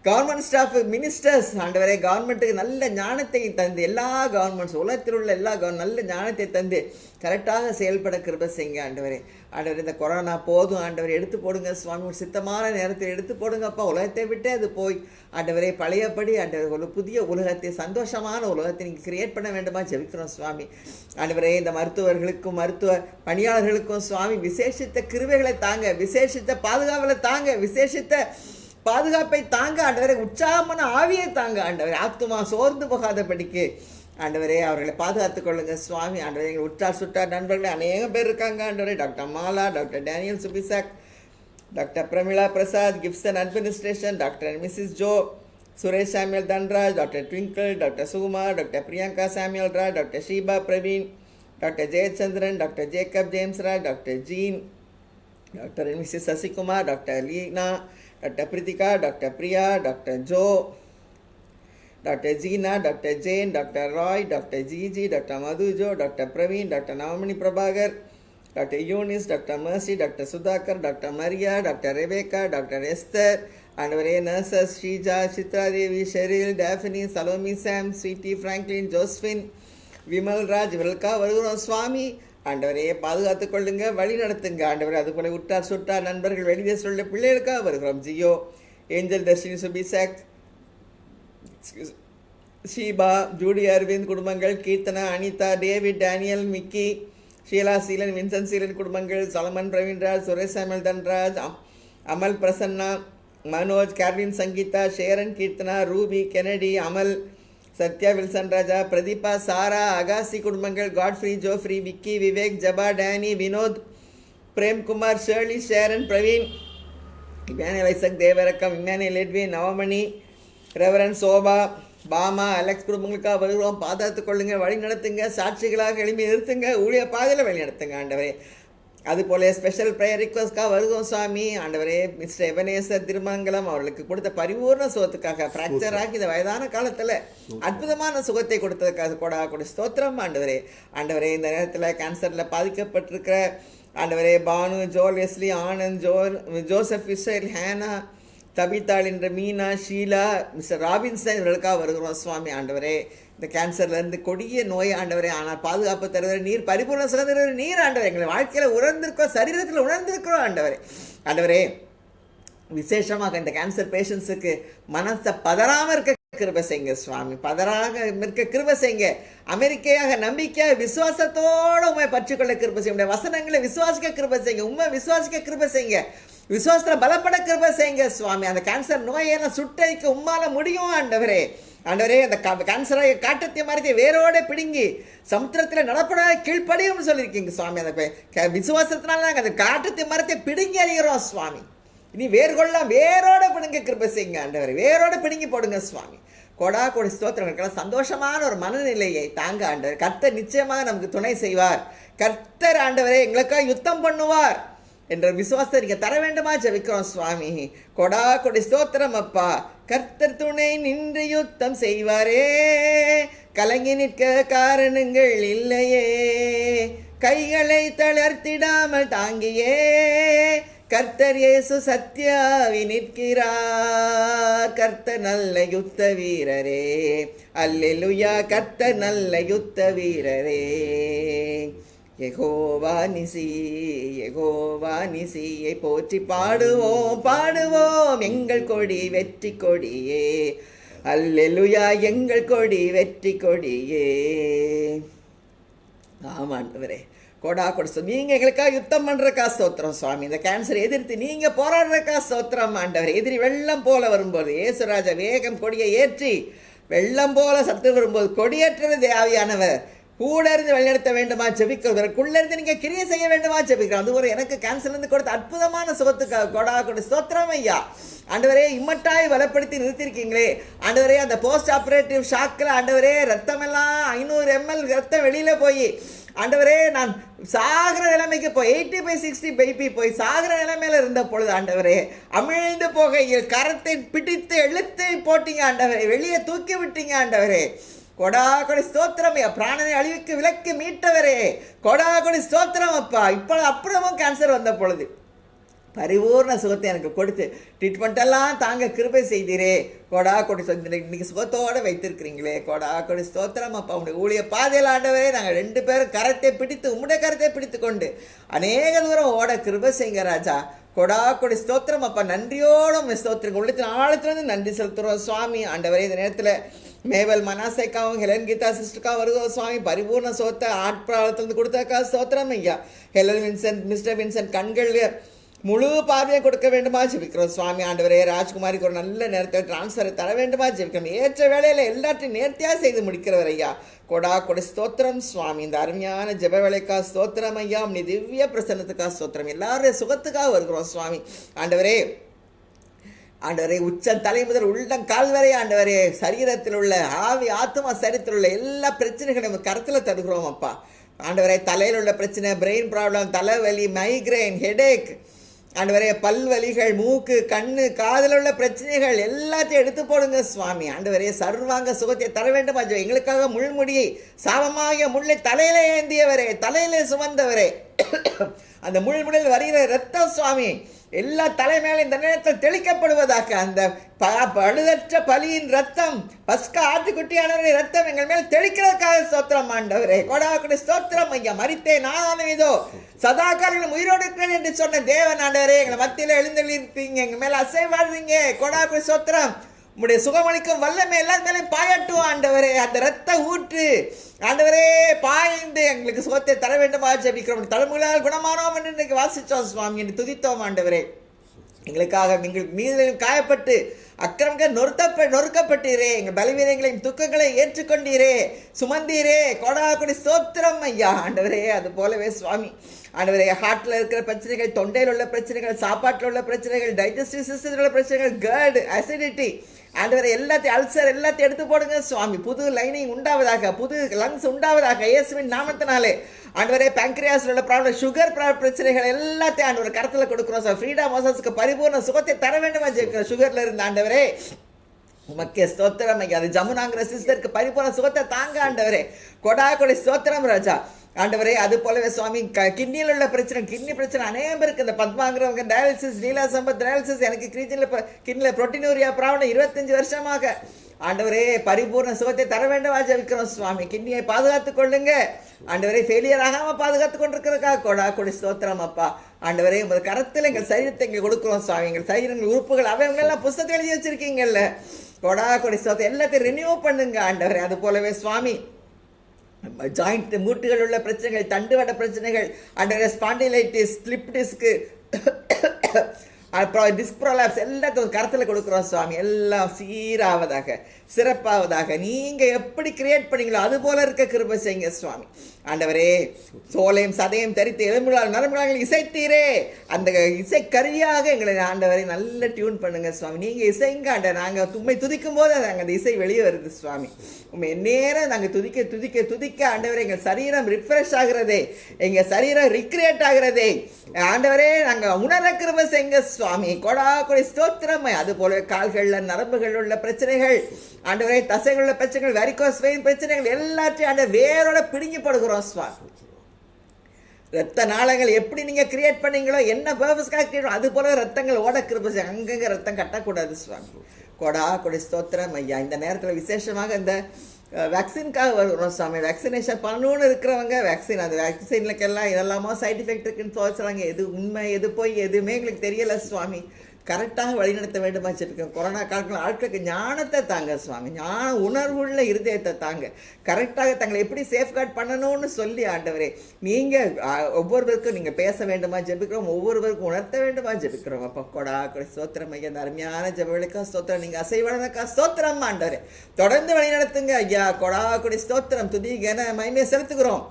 கவர்மெண்ட் ஸ்டாஃப், மினிஸ்டர்ஸ் ஆண்டவரே, கவர்மெண்ட்டுக்கு நல்ல ஞானத்தை தந்து, எல்லா கவர்மெண்ட்ஸ் உலகத்தில் உள்ள எல்லா நல்ல ஞானத்தை தந்து கரெக்டாக செயல்பட கிருபை செய்யுங்க ஆண்டவரே. ஆண்டவர் இந்த கொரோனா போதும் ஆண்டவர், எடுத்து போடுங்க சுவாமி, ஒரு சித்தமான நேரத்தில் எடுத்து போடுங்கப்பா. உலகத்தை விட்டு அது போய் ஆண்டவரே பழையபடி ஆண்டவர் ஒரு புதிய உலகத்தை, சந்தோஷமான உலகத்தை நீங்கள் கிரியேட் பண்ண வேண்டுமா ஜெபிக்கிறோம் சுவாமி. ஆண்டவரே இந்த மருத்துவர்களுக்கும் மருத்துவ பணியாளர்களுக்கும் சுவாமி விசேஷித்த கிருபைகளை தாங்க, விசேஷித்த பாதுகாவலை தாங்க, விசேஷித்த பாதுகாப்பை தாங்க ஆண்டவரே. உற்சாகமான ஆவியை தாங்க ஆண்டவரே. ஆத்துமா சோர்ந்து போகாதபடிக்கு ஆண்டவரே அவர்களை பாதுகாத்துக் கொள்ளுங்க சுவாமி. ஆண்டவரே எங்கள் உற்றார் சுற்றார் நண்பர்களே அநேகம் பேர் இருக்காங்க ஆண்டவரே. Doctor Mala, doctor Daniel Subisak, doctor Pramila Prasad, Gibson administration, doctor and Mrs Joe, Suresh Samuel Dhanraj, doctor Twinkle, doctor Sukumar, doctor Priyanka Samuel Raj, doctor Sheeba Praveen, doctor Jayachandran, doctor Jacob James Raj, doctor Jean, doctor and Mrs Sasikumar, doctor Leena, doctor Prithika, doctor Priya, doctor Joe, doctor Jeena, doctor Jain, doctor Roy, doctor Jiji, doctor Madhujo, doctor Praveen, doctor Navamani Prabhakar, doctor Eunice, doctor mercy, doctor Sudhakar, doctor Maria, doctor Rebecca, doctor Esther ஆண்டவரே, nurses Sreeja, Chitradevi, Sheryl, டேஃபினி, Salome, சாம், sweetie, Franklin, Josephine, Vimalraj இவர்களுக்காக வருகிறோம் சுவாமி. ஆண்டவரே பாதுகாத்துக் கொள்ளுங்க, வழி நடத்துங்க ஆண்டவரே. அதுபோல உற்றார் சுற்றார் நண்பர்கள், வெளிதேச உள்ள பிள்ளைகளுக்காக வருகிறோம். ஜியோ, ஏஞ்சல், தர்ஷினி, சுபிசாக், ஷீபா, ஜூடி அரவிந்த் குடும்பங்கள், Keerthana, Anitha, David, Daniel, Mickey, Sheela Seelan, Vinson Seelan குடும்பங்கள், Solomon Praveenraj, Suresh Samuel Dhanraj, Amal Prasanna, Manoj, Kervin Sangeetha, Sharon Keerthana, Ruby, Kennedy, Amal, Sathya, Wilson Raja, Pratheeba, Sara, அகாசி குடும்பங்கள், Godfrey, Joffrey, Vicky, Vivek, Jaba, Danny, Vinod, Premkumar, Shirley, Sharon, Praveen, Emmanuel Isaac, தேவரக்கம், Emmanuel Edwin, Navamani, Reverend Sobha, Bama, Alex குடும்பங்களுக்காக வருகிறோம். பாதுகாத்துக் கொள்ளுங்க, வழி நடத்துங்க, சாட்சிகளாக எழுப்பி நிறுத்துங்க, ஊழிய பாதையில் வழி நடத்துங்க ஆண்டவரே. அதுபோல ஸ்பெஷல் ப்ரேயர் ரிக்வஸ்ட்காக வருகிறோம் சுவாமி. ஆண்டவரே மிஸ்டர் எபனேசர் திருமங்கலம் அவர்களுக்கு கொடுத்த பரிபூர்ண சுகத்துக்காக, ஃப்ராக்சர் ஆகி இந்த வயதான காலத்தில் அற்புதமான சுகத்தை கொடுத்ததுக்காக கொடி ஸ்தோத்திரம் ஆண்டவரே. ஆண்டவரே இந்த நேரத்தில் கேன்சரில் பாதிக்கப்பட்டிருக்கிற ஆண்டவரே Banu, Joel, Wesley, Anand, Joseph, Israel, Hannah, தபிதாள் என்ற மீனா, ஷீலா, மிஸ்டர் ராபின்சன் இவர்களுக்காக வருகிறோம் சுவாமி. ஆண்டவரே இந்த கேன்சர்லேருந்து கொடிய நோய் ஆண்டவரே, ஆனால் பாதுகாப்பு தருகிற நீர், பரிபூர்ண சுதந்திர நீர் ஆண்டவரே. எங்களை வாழ்க்கையில் உணர்ந்திருக்கோம், சரீரத்தில் உணர்ந்திருக்கிறோம் ஆண்டவரே. ஆண்டவரே விசேஷமாக இந்த கேன்சர் பேஷண்ட்ஸுக்கு மனசை பதறாமல் இருக்க கிருபை செய்யுங்க சுவாமி, பதறாக இருக்க கிருபை செய்யுங்க. அமெரிக்கையாக நம்பிக்கையாக விசுவாசத்தோடு உண்மை பற்றிக்கொள்ள கிருபை செய்யுங்க. வசனங்களை விசுவாசிக்க கிருபை செய்யுங்க, உண்மை விசுவாசிக்க கிருபை செய்யுங்க, விசுவாசத்தில் பலப்பட கிருபை செய்யுங்க சுவாமி. அந்த கேன்சர் நோயெல்லாம் சுட்டரிக்க உம்மால முடியும் ஆண்டவரே. ஆண்டவரே அந்த கேன்சராக காட்டத்திய மாதிரி வேரோட பிடுங்கி சமுத்திரத்தில் நடப்பட கீழ்ப்படியும் சொல்லியிருக்கீங்க சுவாமி. அந்த விசுவாசத்தினால நாங்கள் அந்த காட்டத்திய மரத்தை பிடுங்கி அறிகிறோம் சுவாமி. இனி வேர்கொள்ளலாம், வேரோட பிடுங்க கிருபை செய்யுங்க ஆண்டவரே, வேரோட பிடுங்கி போடுங்க சுவாமி. கொடி ஸ்தோத்திரங்களுக்கெல்லாம் சந்தோஷமான ஒரு மனநிலையை தாங்க ஆண்டவர். கர்த்தர் நிச்சயமாக நமக்கு துணை செய்வார். கர்த்தர் ஆண்டவரே எங்களுக்காக யுத்தம் பண்ணுவார் என்ற விசுவாசத்தை நீங்கள் தர வேண்டுமா ஜெபிக்கிறோம் சுவாமி. கொடி ஸ்தோத்திரம் அப்பா. கர்த்தர் துணை நின்று யுத்தம் செய்வாரே, கலங்கி நிற்க காரணங்கள் இல்லையே, கைகளை தளர்த்திடாமல் தாங்கியே கர்த்தர் இயேசு சத்யாவி நிற்கிறார். கர்த்தர் நல்ல யுத்த வீரரே, அல்லேலூயா, கர்த்தர் நல்ல யுத்த வீரரே. யெகோவா நிசி, யெகோவா நிசியை போற்றி பாடுவோம் எங்கள் கொடி வெற்றி கொடியே, அல்லேலூயா, எங்கள் கொடி வெற்றி கொடியே. ஆமாண்டவரே கொடி நீங்கள் எங்களுக்காக யுத்தம் பண்ணுறக்கா ஸ்தோத்திரம் சுவாமி. இந்த கேன்சரை எதிர்த்து நீங்கள் போராடுறக்கா ஸ்தோத்திரம் ஆண்டவரே. எதிரி வெள்ளம் போல வரும்போது இயேசுராஜா வேகம் கொடியை ஏற்றி வெள்ளம் போல சத்து வரும்போது கொடியேற்றது தேவையானவர் கூட இருந்து வழிநடத்த வேண்டுமா ஜெபிக்கிறதுக்குள்ளே இருந்து நீங்கள் கிரியை செய்ய வேண்டுமா ஜெபிக்கிறோம். அது ஒரு எனக்கு கேன்சர்லேருந்து கொடுத்த அற்புதமான சுகத்துக்காக கொடி ஸ்தோத்திரம் ஐயா. ஆண்டவரே இம்மட்டாய் பலப்படுத்தி நிறுத்திருக்கீங்களே ஆண்டவரே. அந்த போஸ்ட் ஆப்ரேட்டிவ் ஷாக்கில் ஆண்டவரே ரத்தமெல்லாம் 500 ml ரத்தம் வெளியில் போய் ஆண்டவரே நான் சாகிற நிலைமைக்கு போய் 80/60 BP போய் சாகிற நிலைமையில இருந்த பொழுது ஆண்டவரே அமிழ்ந்து போகையில் கரத்தை பிடித்து இழுத்து போட்டீங்க ஆண்டவரே, வெளியே தூக்கி விட்டீங்க ஆண்டவரே. கொடி ஸ்தோத்திரம் ஐயா. பிராணனை அழிவுக்கு விலக்கு மீட்டவரே கொடி ஸ்தோத்திரம் அப்பா. இப்போ அப்புறமும் கேன்சர் வந்த பொழுது பரிபூர்ண சுகத்தை எனக்கு கொடுத்து ட்ரீட்மெண்ட்டெல்லாம் தாங்க கிருபை செய்தீரே. கொடா கொடி இன்னைக்கு சுகத்தோடு வைத்திருக்கிறீங்களே. கொடா கொடி ஸ்தோத்திரம் அப்பா. உங்களுடைய ஊழிய பாதையில் ஆண்டவரே நாங்கள் 2 பேரும் கரத்தை பிடித்து உம்முடைய கரத்தை பிடித்து கொண்டு அநேக தூரம் ஓட கிருபை செய்யுங்க ராஜா. கொடா கொடி ஸ்தோத்திரம் அப்பா. நன்றியோடு ஸ்தோத்திரம் உள்ளத்தின் ஆழத்துலேருந்து நன்றி செலுத்துகிறோம் சுவாமி. ஆண்டவரே இந்த நேரத்தில் மேவல் மனாசைக்காவும் ஹெலன் கீதா சிஸ்டருக்காவும் வருகிறோம் சுவாமி. பரிபூர்ண சோத்தை ஆட்பிராளத்திலிருந்து கொடுத்தாக்கா ஸ்தோத்திரம் ஐயா. ஹெலன் வின்சென்ட் மிஸ்டர் வின்சென்ட் கண்கள் முழு பார்வையை கொடுக்க வேண்டுமா ஜெபிக்கிறோம் சுவாமி. ஆண்டவரே ராஜ்குமாரிக்கு ஒரு நல்ல நேரத்தில் டிரான்ஸ்ஃபரை தர வேண்டுமா ஜெபிக்கிறோம். ஏற்ற வேலையில் எல்லாத்தையும் நேர்த்தியாக செய்து முடிக்கிறவர் ஐயா. கொடா கொடி ஸ்தோத்திரம் சுவாமி. இந்த அருமையான ஜெப வேலைக்கா ஸ்தோத்திரம் ஐயா. நீ திவ்ய பிரசன்னத்துக்காக ஸ்தோத்திரம். எல்லாருடைய சுகத்துக்காக வருகிறோம் சுவாமி. ஆண்டவரே உச்ச தலை முதல் உள்ளம் கால் வரை ஆண்டவரே சரீரத்தில் உள்ள ஆவி ஆத்மா சரீரத்தில் உள்ள எல்லா பிரச்சனைகளையும் கருத்தில் தருகிறோம் அப்பா. ஆண்டவரே தலையில் உள்ள பிரச்சனை, பிரெயின் ப்ராப்ளம், தலைவலி, மைக்ரைன், ஹெடேக், ஆண்டவரே பல்வலிகள், மூக்கு, கண்ணு, காதில் உள்ள பிரச்சனைகள் எல்லாத்தையும் எடுத்து போடுங்க சுவாமி. ஆண்டவரே சர்வாங்க சுகத்தை தர வேண்டுமா. எங்களுக்காக முள்முடியை சாபமாகிய முள்ளை தலையில ஏந்தியவரே, தலையில சுமந்தவரே, அந்த முள்முடியில் வருகிற ரத்தம் சுவாமி எல்லா தலைமையில இந்த நேரத்தில் தெளிக்கப்படுவதாக. அந்த பழுதற்ற பலியின் ரத்தம், பஸ்கா ஆட்டுக்குட்டியானவருடைய ரத்தம் எங்கள் மேல் தெளிக்கிறதுக்காக ஸ்தோத்திரம் ஆண்டவரே. கொடாக்குடி ஸ்தோத்திரம் ஐயா. மரித்தேன் நானும் இதோ சதா காலம் உயிரோடு இருக்கிறேன் என்று சொன்ன தேவன் ஆண்டவரே எங்களை மத்தியில் எழுந்தளிப்பீங்க, எங்கள் மேல அசைவாடுறீங்க. கொடாக்குடி ஸ்தோத்திரம். உங்களுடைய சுகமளிக்கும் வல்லமை எல்லாரும் மேலே பாயட்டும் ஆண்டவரே. அந்த ரத்த ஊற்று ஆண்டவரே பாய்ந்து எங்களுக்கு சுகத்தை தர வேண்டுமா ஜெபிக்கிறோம். தலைமுறையால் குணமானோம் என்று இன்றைக்கு வாசித்தோம் சுவாமி என்று துதித்தோம் ஆண்டவரே. எங்களுக்காக எங்களுக்கு மீதிலையும் காயப்பட்டு அக்கிரமங்கள் நொறுக்கப்பட்டீரே. எங்கள் பலவீனங்களையும் துக்கங்களை ஏற்றுக்கொண்டீரே, சுமந்தீரே. கொடாக்குடி ஸ்தோத்திரம் ஐயா. ஆண்டவரே அது போலவே சுவாமி ஆண்டவரே ஹார்ட்டில் இருக்கிற பிரச்சனைகள், தொண்டையில் உள்ள பிரச்சனைகள், சாப்பாட்டில் உள்ள பிரச்சனைகள், டைஜஸ்டிவ் சிஸ்டத்தில் உள்ள பிரச்சனைகள், கர்டு, அசிடிட்டி, ஆண்டவரை எல்லாத்தையும் அல்சர் எல்லாத்தையும் எடுத்து போடுங்க சுவாமி. புது லைனிங் உண்டாவதாக, புது லங்ஸ் உண்டாவதாக இயேசுவின் நாமத்தினாலே. ஆண்டவரே பேங்க்ரியாஸில் உள்ள ப்ராப்ளம், சுகர் பிரச்சனைகள் எல்லாத்தையும் ஆண்டவர் கருத்தில் கொடுக்குறோம் சார். ஃப்ரீடம் மோசஸ்க்கு பரிபூர்ண சுகத்தை தர வேண்டுமா ஜெயிக்கிறோம். சுகரில் இருந்த ஆண்டவரே உமக்கே ஸ்தோத்திரம் ஐயா. அது ஜமுனாங்கிற சிஸ்டருக்கு பரிபூர்ண சுகத்தை தாங்க ஆண்டவரே. கொடா கொடி ஸ்தோத்திரம் ராஜா. ஆண்டவரே அது போலவே சுவாமி கிட்னியில் உள்ள பிரச்சனை, கிட்னி பிரச்சனை அநேகம் பேருக்கு. இந்த பத்மாங்கிறவங்க டயாலிசிஸ், நீலா சம்பத் டயாலிசிஸ், எனக்கு கிட்னியில் புரோட்டீனூரியா ப்ராப்ளம் 25 வருஷமாக. ஆண்டவரே பரிபூர்ண சுகத்தை தர வேண்டுமா ஜெபிக்கிறோம் சுவாமி. கிட்னியை பாதுகாத்துக் கொள்ளுங்க ஆண்டவரே. ஃபெயிலியர் ஆகாமல் பாதுகாத்து கொண்டிருக்கிறதுக்காக கொடா கொடி ஸ்தோத்திரம் அப்பா. ஆண்டவரே உங்கள் கரத்தில் எங்கள் சரீரத்தை இங்கே கொடுக்குறோம் சுவாமி. எங்கள் சரீரங்கள் உறுப்புகள் அவங்கெல்லாம் புஸ்தகத்தை எழுதி வச்சிருக்கீங்கல்ல. கொடா கொடி ஸ்தோத்திரம் எல்லாத்தையும் ரினியூ பண்ணுங்க ஆண்டவரே. அது போலவே சுவாமி ஜாயிண்ட் மூட்டுகள் உள்ள பிரச்சனைகள், தண்டுவட பிரச்சனைகள், ஆண்டவரே ஸ்பாண்டிலைட்டிஸ், ஸ்லிப் டிஸ்க்கு, அப்புறம் டிஸ்க் ப்ரோலாப்ஸ் எல்லாத்தையும் கருத்தில் கொடுக்குறோம் சுவாமி. எல்லாம் சீராவதாக, சிறப்பாவதாக. நீங்கள் எப்படி கிரியேட் பண்ணீங்களோ அது போல இருக்க கிருபை செய்யுங்க சுவாமி. ஆண்டவரே சோலையும் சதையும் தரித்து எலும்புகளால் நரம்புகளால் இசைத்தீரே. அந்த இசை கருவியாக எங்களை ஆண்டவரை நல்ல டியூன் பண்ணுங்க சுவாமி. நீங்கள் இசைங்க ஆண்டவர். நாங்கள் உண்மை துதிக்கும் போது நாங்கள் அந்த இசை வெளியே வருது சுவாமி. உண்மை நேரம் நாங்கள் துதிக்க துதிக்க துதிக்க ஆண்டவரே எங்கள் சரீரம் ரிஃப்ரெஷ் ஆகிறதே, எங்கள் சரீரம் ரிக்ரியேட் ஆகிறதே. ஆண்டவரே நாங்கள் உணர கிருபை செய்யுங்க சுவாமி. கொடா கொடி ஸ்தோத்திரம். அது போலவே கால்களில் நரம்புகள் உள்ள பிரச்சனைகள், ஆண்டவரே தசைகள் உள்ள பிரச்சனைகள், வெரிகோஸ் வெயின் பிரச்சனைகள் எல்லாத்தையும் ஆண்ட வேரோட பிடுங்கப்படுகிறோம் சுவாமி. ரத்த நாளங்கள் எப்படி நீங்க கிரியேட் பண்ணீங்களோ, என்ன பர்பஸ்க்காக கிரியேட் அது போல ரத்தங்கள் ஓட கிருபை. அங்கங்க ரத்தம் கட்டக்கூடாது சுவாமி. கொடா கொடி ஸ்தோத்திரம் ஐயா. இந்த நேரத்தில் விசேஷமாக இந்த வேக்சின்காக வருகிறோம் சுவாமி. வேக்சினேஷன் பண்ணணும்னு இருக்கிறவங்க வேக்சின், அந்த வேக்சின்லுக்கெல்லாம் இதெல்லாமோ சைட் எஃபெக்ட் இருக்குன்னு சொல்லுறாங்க. எது உண்மை எது போய் எதுவுமே எங்களுக்கு தெரியலை சுவாமி. கரெக்டாக வழிநடத்த வேண்டுமா வச்சுருக்கோம். கொரோனா காலத்தில் ஆட்களுக்கு ஞானத்தை தாங்க சுவாமி. ஞான உணர்வுள்ள இருதயத்தை தாங்க. கரெக்டாக தங்களை எப்படி சேஃப்கார்ட் பண்ணணும்னு சொல்லி ஆண்டவரே நீங்கள் ஒவ்வொருவருக்கும் நீங்கள் பேச வேண்டுமா ஜெபிக்கிறோம். ஒவ்வொருவருக்கும் உணர்த்த வேண்டுமா ஜெபிக்கிறோம். அப்போ கொடா கொடி ஸ்தோத்திரம் ஐயா. இந்த அருமையான ஜெபங்களுக்கா ஸ்தோத்திரம். நீங்கள் அசைவடனக்கா ஸ்தோத்திரம் ஆண்டவரே. தொடர்ந்து வழிநடத்துங்க ஐயா. கொடா கொடி ஸ்தோத்திரம். துதி கன மகிமையை செலுத்துகிறோம்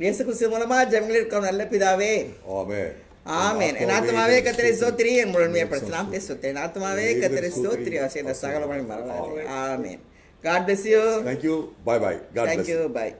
இயேசு கிறிஸ்து மூலமாக ஜெபங்களில் இருக்கிறோம் நல்ல பிதாவே. ஆமென். ஆமென். என் ஆத்மாவே கர்த்தரை ஸ்தோத்திரி, என் முழுமையை படுத்தலாம் பேசுவேன். என் ஆத்மாவே கர்த்தரை ஸ்தோத்திரி, செய்த சகலமணி மறவாதே. ஆமென். God bless you. Thank you. Bye bye. God bless Thank you. you. Bye.